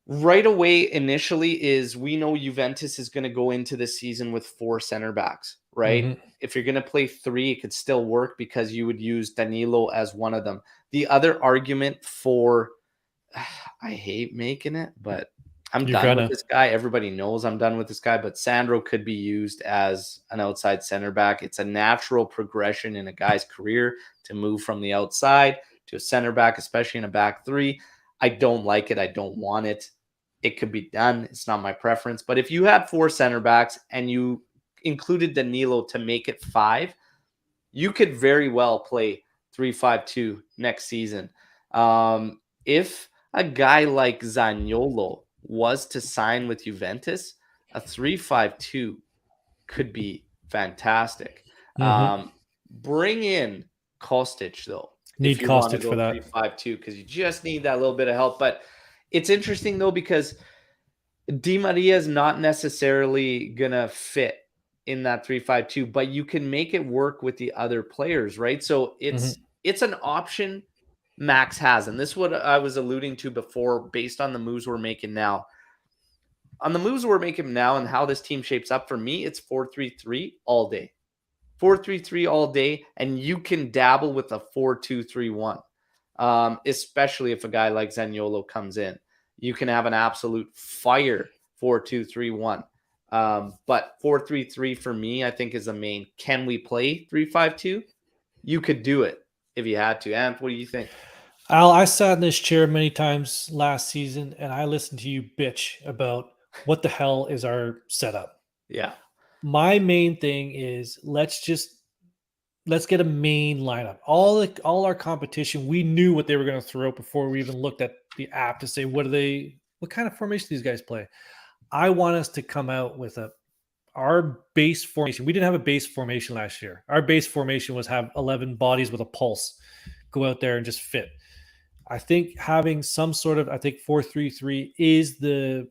right away, initially, is we know Juventus is going to go into the season with 4 center backs, right? Mm-hmm. If you're going to play 3, it could still work because you would use Danilo as one of them. The other argument for, I hate making it, but I'm done with this guy. Everybody knows I'm done with this guy, but Sandro could be used as an outside center back. It's a natural progression in a guy's career to move from the outside to a center back, especially in a back 3. I don't like it. I don't want it. It could be done. It's not my preference. But if you had 4 center backs and you included Danilo to make it 5, you could very well play 3-5-2 next season. If a guy like Zaniolo was to sign with Juventus, a 3-5-2 could be fantastic. Mm-hmm. Bring in Kostic, though. Need Kostic for that 3-5-2, because you just need that little bit of help. But it's interesting, though, because Di Maria is not necessarily going to fit in that 3-5-2, but you can make it work with the other players, right? So it's an option Max has. And this is what I was alluding to before, based on the moves we're making now. On the moves we're making now and how this team shapes up, for me, it's 4-3-3 all day. 4-3-3 all day, and you can dabble with a 4-2-3-1, especially if a guy like Zaniolo comes in. You can have an absolute fire 4-2-3-1. But 4-3-3 for me, I think, is the main. Can we play 3-5-2? You could do it if you had to. Ant, what do you think? Al, I sat in this chair many times last season, and I listened to you bitch about what the hell is our setup. Yeah. My main thing is let's get a main lineup. All our competition, we knew what they were going to throw before we even looked at the app to say what kind of formation these guys play. I want us to come out with our base formation. We didn't have a base formation last year. Our base formation was have 11 bodies with a pulse, go out there and just fit. I think having some sort of, 4-3-3 is the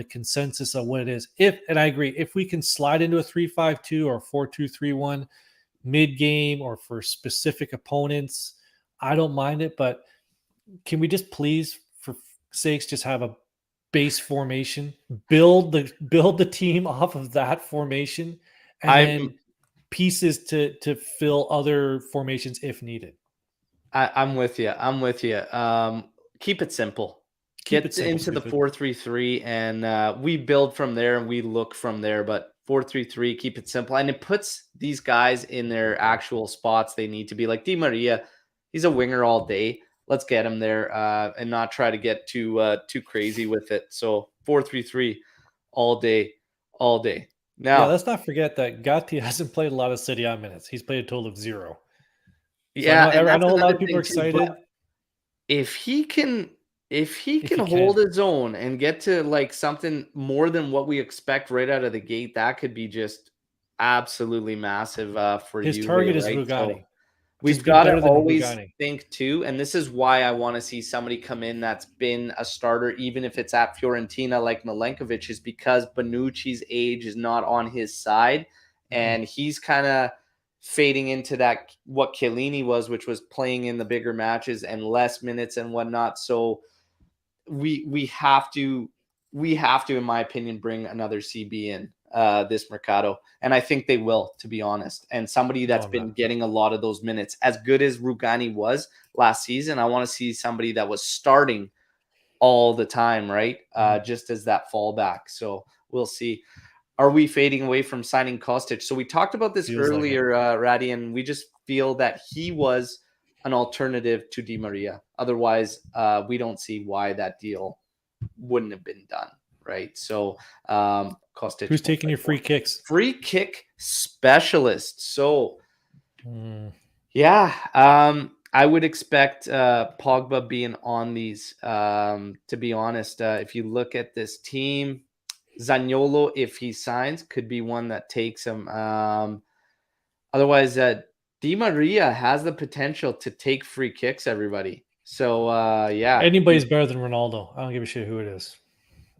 consensus of what it is. And I agree, if we can slide into a 3-5-2 or 4-2-3-1 mid-game or for specific opponents, I don't mind it. But can we just please, for sakes, just have a base formation, build the team off of that formation, and then pieces to fill other formations if needed. I'm with you. Keep it simple. Get into the 4-3-3, and we build from there and we look from there. But 4-3-3, keep it simple, and it puts these guys in their actual spots they need to be. Like Di Maria, he's a winger all day. Let's get him there and not try to get too crazy with it. So 4-3-3 all day. Now, let's not forget that Gatti hasn't played a lot of Serie A minutes. He's played a total of 0. So yeah, I know a lot of people are excited. If he can hold his own and get to like something more than what we expect right out of the gate, that could be just absolutely massive for you. His target is Rugani. We've got to always think too, and this is why I want to see somebody come in that's been a starter, even if it's at Fiorentina like Milenkovic, is because Bonucci's age is not on his side, and he's kind of fading into that what Chiellini was, which was playing in the bigger matches and less minutes and whatnot. So we have to, in my opinion, bring another CB in this Mercato. And I think they will, to be honest. And somebody that's been getting a lot of those minutes, as good as Rugani was last season, I want to see somebody that was starting all the time, right? Just as that fallback. So we'll see. Are we fading away from signing Kostic? So we talked about this earlier, Ratty, and we just feel that he was an alternative to Di Maria. Otherwise, we don't see why that deal wouldn't have been done, right? So Kostic. Who's taking your free kicks? Free kick specialist. So yeah, I would expect Pogba being on these. To be honest, if you look at this team, Zaniolo, if he signs, could be one that takes him. Otherwise, Di Maria has the potential to take free kicks, everybody. So, yeah. Anybody's better than Ronaldo. I don't give a shit who it is.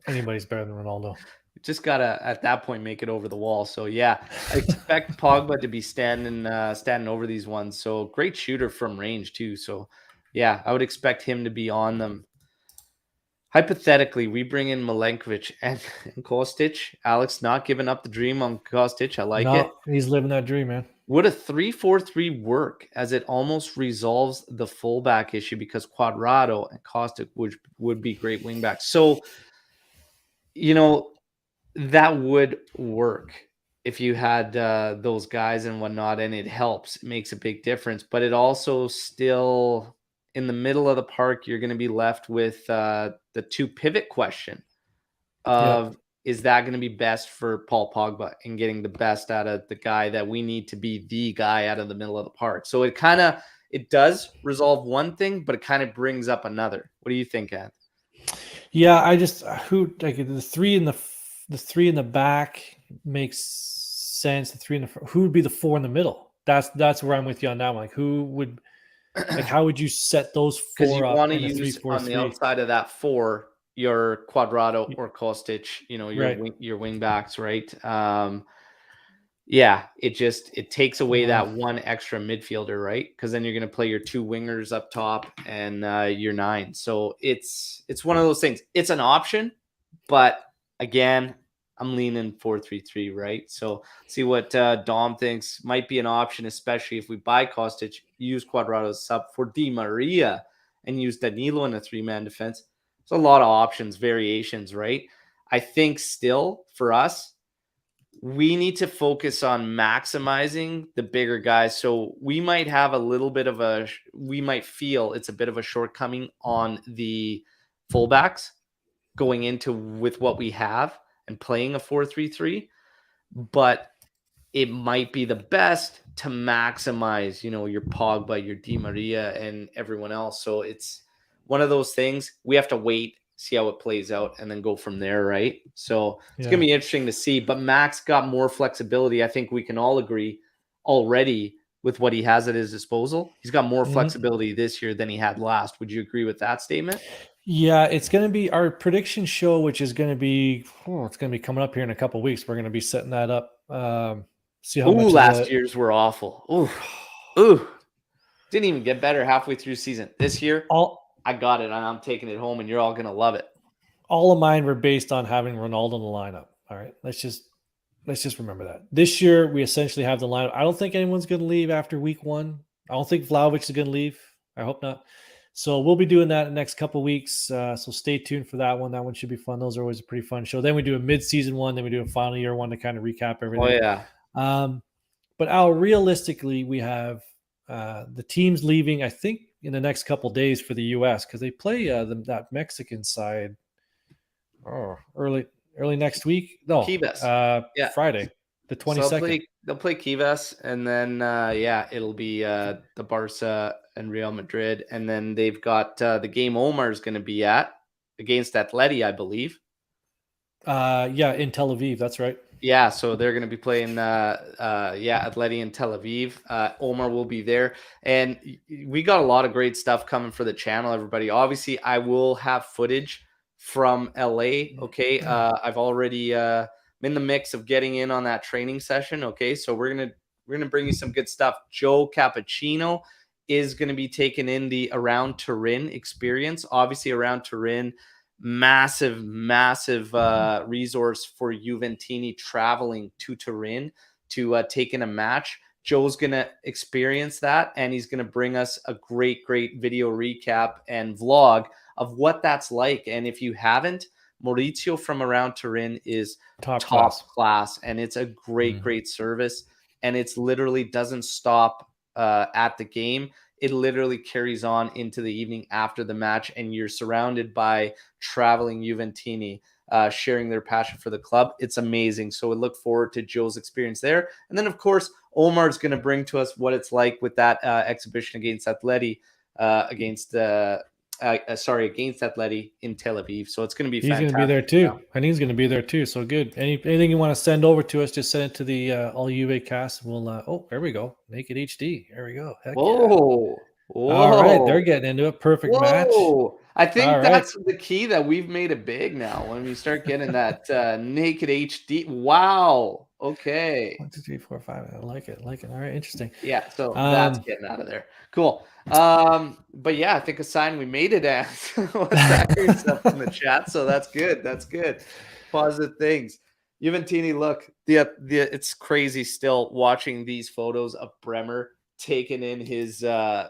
Anybody's better than Ronaldo. Just got to, at that point, make it over the wall. So, yeah, I expect Pogba to be standing over these ones. So, great shooter from range, too. So, yeah, I would expect him to be on them. Hypothetically, we bring in Milenkovic and Kostic. Alex not giving up the dream on Kostic. I like it. He's living that dream, man. Would a 3-4-3 work, as it almost resolves the fullback issue, because Cuadrado and Kostic would be great wingbacks. So, that would work if you had those guys and whatnot, and it helps. It makes a big difference. But it also still, in the middle of the park, you're going to be left with the two pivot question of, is that going to be best for Paul Pogba and getting the best out of the guy that we need to be the guy out of the middle of the park? So it does resolve one thing, but it kind of brings up another. What do you think, Ed? Yeah, the three in the back makes sense. The three in the front, who would be the four in the middle? That's where I'm with you on that one. Like, who would, like, how would you set those four up? Because you want to use on the outside of that four your Cuadrado or Kostic, your wing backs, right? It takes away that one extra midfielder, right? Because then you're going to play your two wingers up top and your 9. So it's one of those things. It's an option, but again, I'm leaning 4-3-3, right? So see what Dom thinks might be an option, especially if we buy Kostic, use Cuadrado's sub for Di Maria, and use Danilo in a 3-man defense. There's a lot of options, variations, right? I think still for us, we need to focus on maximizing the bigger guys. So we might have we might feel it's a bit of a shortcoming on the fullbacks going into with what we have and playing a 4-3-3, but it might be the best to maximize, your Pogba, your Di Maria, and everyone else. So it's one of those things. We have to wait, see how it plays out, and then go from there, right? So it's going to be interesting to see. But Max got more flexibility. I think we can all agree already with what he has at his disposal. He's got more flexibility this year than he had last. Would you agree with that statement? Yeah, it's going to be our prediction show, which is going to be, it's going to be coming up here in a couple of weeks. We're going to be setting that up. See how much last year's were awful. Ooh. Didn't even get better halfway through season. This year, I got it, and I'm taking it home, and you're all going to love it. All of mine were based on having Ronaldo in the lineup. All right, let's just remember that. This year, we essentially have the lineup. I don't think anyone's going to leave after week 1. I don't think Vlahovic is going to leave. I hope not. So we'll be doing that in the next couple of weeks. So stay tuned for that one. That one should be fun. Those are always a pretty fun show. Then we do a mid-season one. Then we do a final year one to kind of recap everything. Oh, yeah. But Al, realistically, we have the teams leaving, I think, in the next couple of days for the U.S. because they play that Mexican side early next week. No, Chivas. Friday, the 22nd. So they'll play Chivas, and then it'll be the Barca and Real Madrid, and then they've got the game Omer is going to be at against Atleti, I believe. In Tel Aviv. That's right. Yeah, so they're going to be playing, Atleti in Tel Aviv. Omer will be there. And we got a lot of great stuff coming for the channel, everybody. Obviously, I will have footage from LA, okay? I've already I'm in the mix of getting in on that training session, okay? So we're gonna bring you some good stuff. Joe Cappuccino is going to be taking in the Around Turin experience. Obviously, Around Turin, massive resource for Juventini traveling to Turin to take in a match. Joe's going to experience that, and he's going to bring us a great video recap and vlog of what that's like. And if you haven't, Maurizio from Around Turin is top class, and it's a great service, and it's literally doesn't stop at the game. It literally carries on into the evening after the match, and you're surrounded by traveling Juventini sharing their passion for the club. It's amazing. So we look forward to Joe's experience there. And then, of course, Omar's going to bring to us what it's like with that exhibition against Atleti, against Atleti in Tel Aviv. So it's going to be fantastic. He's going to be there too. I think he's going to be there too. So good. Anything you want to send over to us, just send it to the All Juve cast. We'll there we go. Make it HD. There we go. Heck Whoa. Yeah. All right. They're getting into a perfect match. I think that's the key, that we've made it big now when we start getting that naked HD. Wow. Okay. 1, 2, 3, 4, 5. I like it. All right. Interesting. Yeah. So that's getting out of there. Cool. But yeah, I think a sign we made it as stuff in the chat. So that's good. Positive things. Juventini, look, it's crazy still watching these photos of Bremer taking in his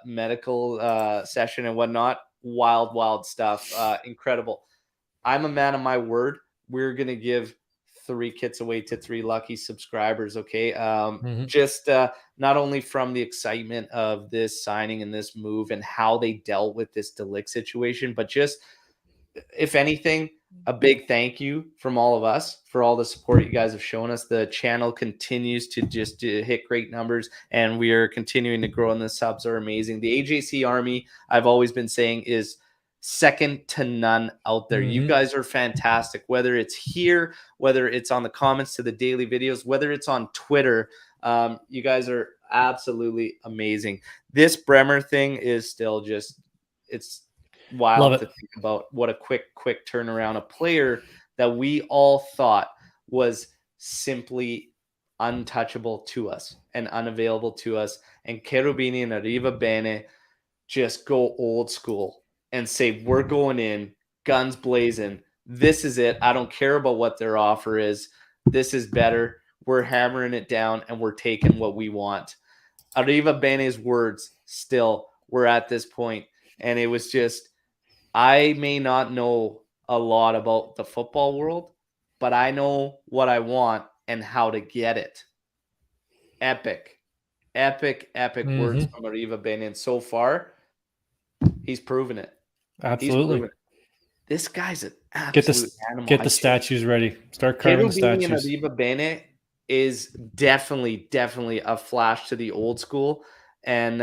medical session and whatnot. Wild stuff. Incredible. I'm a man of my word. We're gonna give 3 kits away to 3 lucky subscribers. Okay. Just not only from the excitement of this signing and this move and how they dealt with this De Ligt situation, but just, if anything, a big thank you from all of us for all the support you guys have shown us. The channel continues to just hit great numbers, and we are continuing to grow, and the subs are amazing. The AJC army, I've always been saying, is second to none out there. You guys are fantastic, whether it's here, whether it's on the comments to the daily videos, whether it's on Twitter. You guys are absolutely amazing. This Bremer thing is still just, it's wild to think about. What a quick turnaround. A player that we all thought was simply untouchable to us and unavailable to us, and Cherubini and Arriva Bene just go old school and say, we're going in guns blazing. This is it. I don't care about what their offer is. This is better. We're hammering it down, and we're taking what we want. Arriva Bene's words still were at this point, and it was just, I may not know a lot about the football world, but I know what I want and how to get it. Epic words from Arriva Bene. And so far, he's proven it. Absolutely. This guy's an absolute animal. Get the statues ready. Start carving the statues. And Arriva Bene is definitely a flash to the old school. And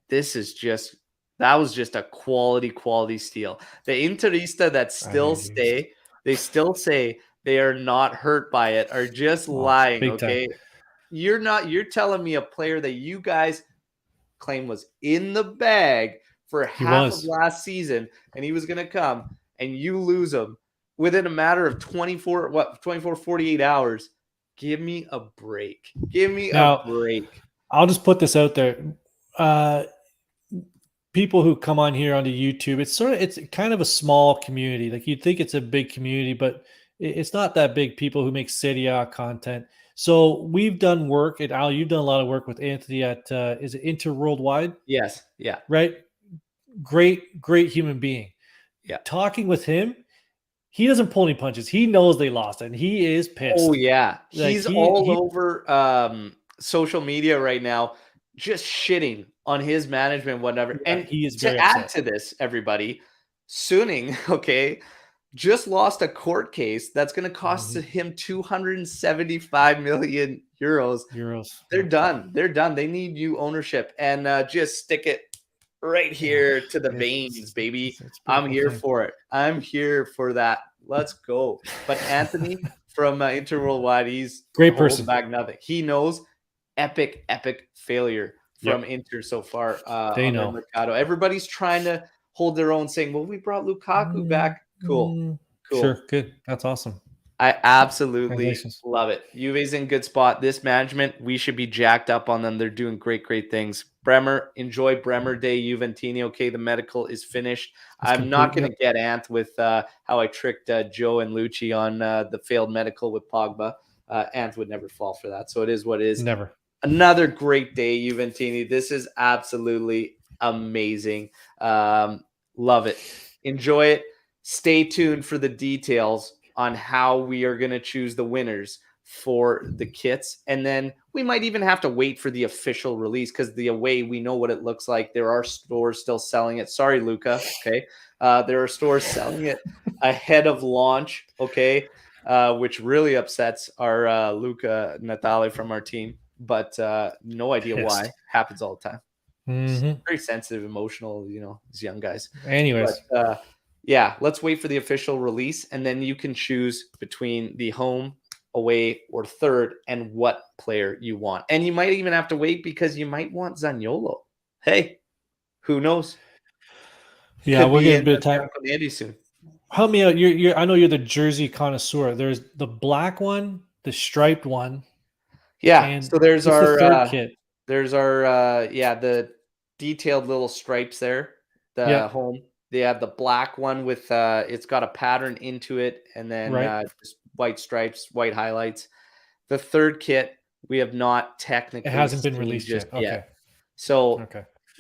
this is just, that was just a quality steal. The Interista that still say they are not hurt by it are just lying. Okay. Time. You're telling me a player that you guys claim was in the bag for half of last season, and he was going to come, and you lose him within a matter of 48 hours. Give me a break. A break. I'll just put this out there. People who come on here onto YouTube, it's kind of a small community. Like, you'd think it's a big community, but it's not that big. People who make Serie A content. So we've done work, and Al, you've done a lot of work with Anthony at is it Inter Worldwide? Yes. Yeah. Right. Great human being. Yeah. Talking with him, he doesn't pull any punches. He knows they lost, and he is pissed. Oh yeah, he's all over social media right now, just shitting on his management, whatever. Yeah, and he is to add to this, everybody, Suning, just lost a court case that's going to cost him 275 million euros. They're done. They need new ownership, and just stick it right here to the veins, baby. I'm here for it. I'm here for that. Let's go. But Anthony, from Inter Worldwide. He's Great holding person. back nothing. He knows epic failure from Inter so far They on their know. Mercato. Everybody's trying to hold their own, saying, well, we brought Lukaku back. Cool. Sure, good. That's awesome. I absolutely love it. Juve's in good spot. This management, we should be jacked up on them. They're doing great things. Bremer, enjoy Bremer Day, Juventini. Okay, the medical is finished. I'm not going to get Ant with how I tricked Joe and Lucci on the failed medical with Pogba. Ant would never fall for that. So it is what it is. Never. Another great day, Juventini. This is absolutely amazing. Love it. Enjoy it. Stay tuned for the details on how we are going to choose the winners for the kits. And then we might even have to wait for the official release because the away, we know what it looks like. There are stores still selling it. Sorry, Luca. Okay. There are stores selling it ahead of launch. Okay. Which really upsets our Luca Natale from our team. But no idea why. Happens all the time. Very sensitive, emotional, these young guys. Anyways. But, yeah, let's wait for the official release, and then you can choose between the home, away, or third, and what player you want. And you might even have to wait because you might want Zaniolo. Hey, who knows? Yeah, we're getting a bit of time. Andy soon. Help me out. I know you're the jersey connoisseur. There's the black one, the striped one. Yeah, so there's our the third kit. There's our the detailed little stripes there. The home. They have the black one with it's got a pattern into it, and then just white stripes, white highlights. The third kit we have not technically. It hasn't been released yet. Okay. So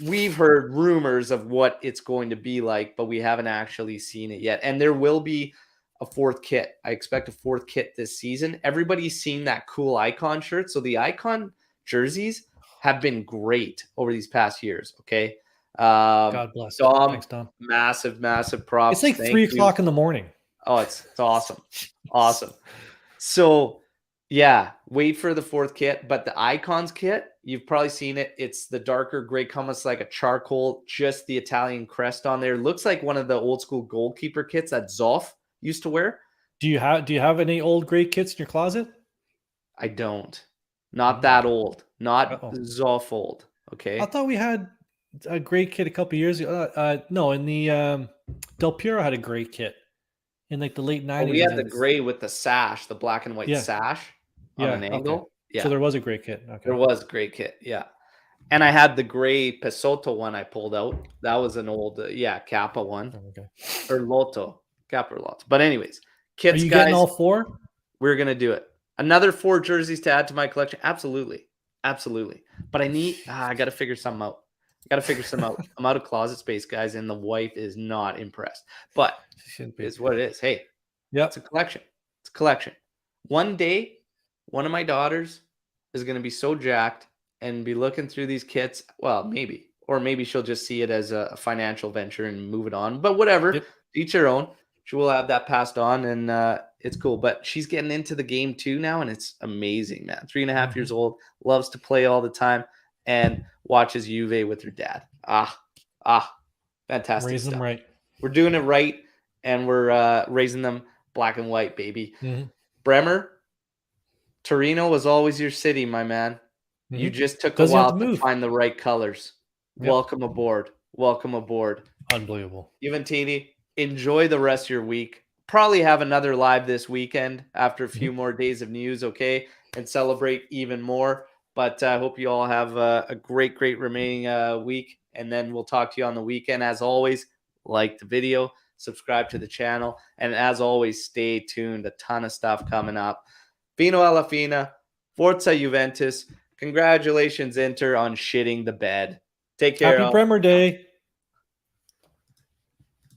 we've heard rumors of what it's going to be like, but we haven't actually seen it yet. And there will be a fourth kit. I expect a fourth kit this season. Everybody's seen that cool icon shirt. So the icon jerseys have been great over these past years. Okay. God bless. Dom, thanks, Dom. Massive props. It's like 3 o'clock in the morning. Oh, it's awesome. Awesome. So yeah, wait for the fourth kit. But the icons kit, you've probably seen it. It's the darker gray, almost like a charcoal, just the Italian crest on there. Looks like one of the old school goalkeeper kits that Zoff used to wear. Do you have any old gray kits in your closet? I don't. Not that old. Not Zoff old. Okay. I thought we had a gray kit a couple years ago. No, in the Del Piero had a gray kit in like the late 90s. We had the gray with the sash, the black and white sash on an angle. Okay. Yeah. So there was a gray kit. Okay. There was a gray kit. Yeah. And I had the gray Pesotto one I pulled out. That was an old, Kappa one. Okay. Or Lotto. Kappa or Lotto. But anyways, kits, Are you guys. Getting all 4? We're going to do it. Another 4 jerseys to add to my collection. Absolutely. But I got to figure something out. I'm out of closet space, guys, and the wife is not impressed. But it's what it is. Hey, it's a collection. It's a collection. One day, one of my daughters is going to be so jacked and be looking through these kits. Well, maybe. Or maybe she'll just see it as a financial venture and move it on. But whatever. Each their own. She will have that passed on, and it's cool. But she's getting into the game too now, and it's amazing, man. 3.5 years old, loves to play all the time, and watches Juve with her dad. Fantastic. Raise them right. We're doing it right, and we're raising them black and white, baby. Bremer, Torino was always your city, my man. You just took a while to find the right colors. Welcome aboard. Unbelievable. Juventini, enjoy the rest of your week. Probably have another live this weekend after a few more days of news, okay? And celebrate even more. But I hope you all have a great remaining week. And then we'll talk to you on the weekend. As always, like the video, subscribe to the channel. And as always, stay tuned. A ton of stuff coming up. Fino alla fina. Forza Juventus. Congratulations, Inter, on shitting the bed. Take care. Happy Bremer Day.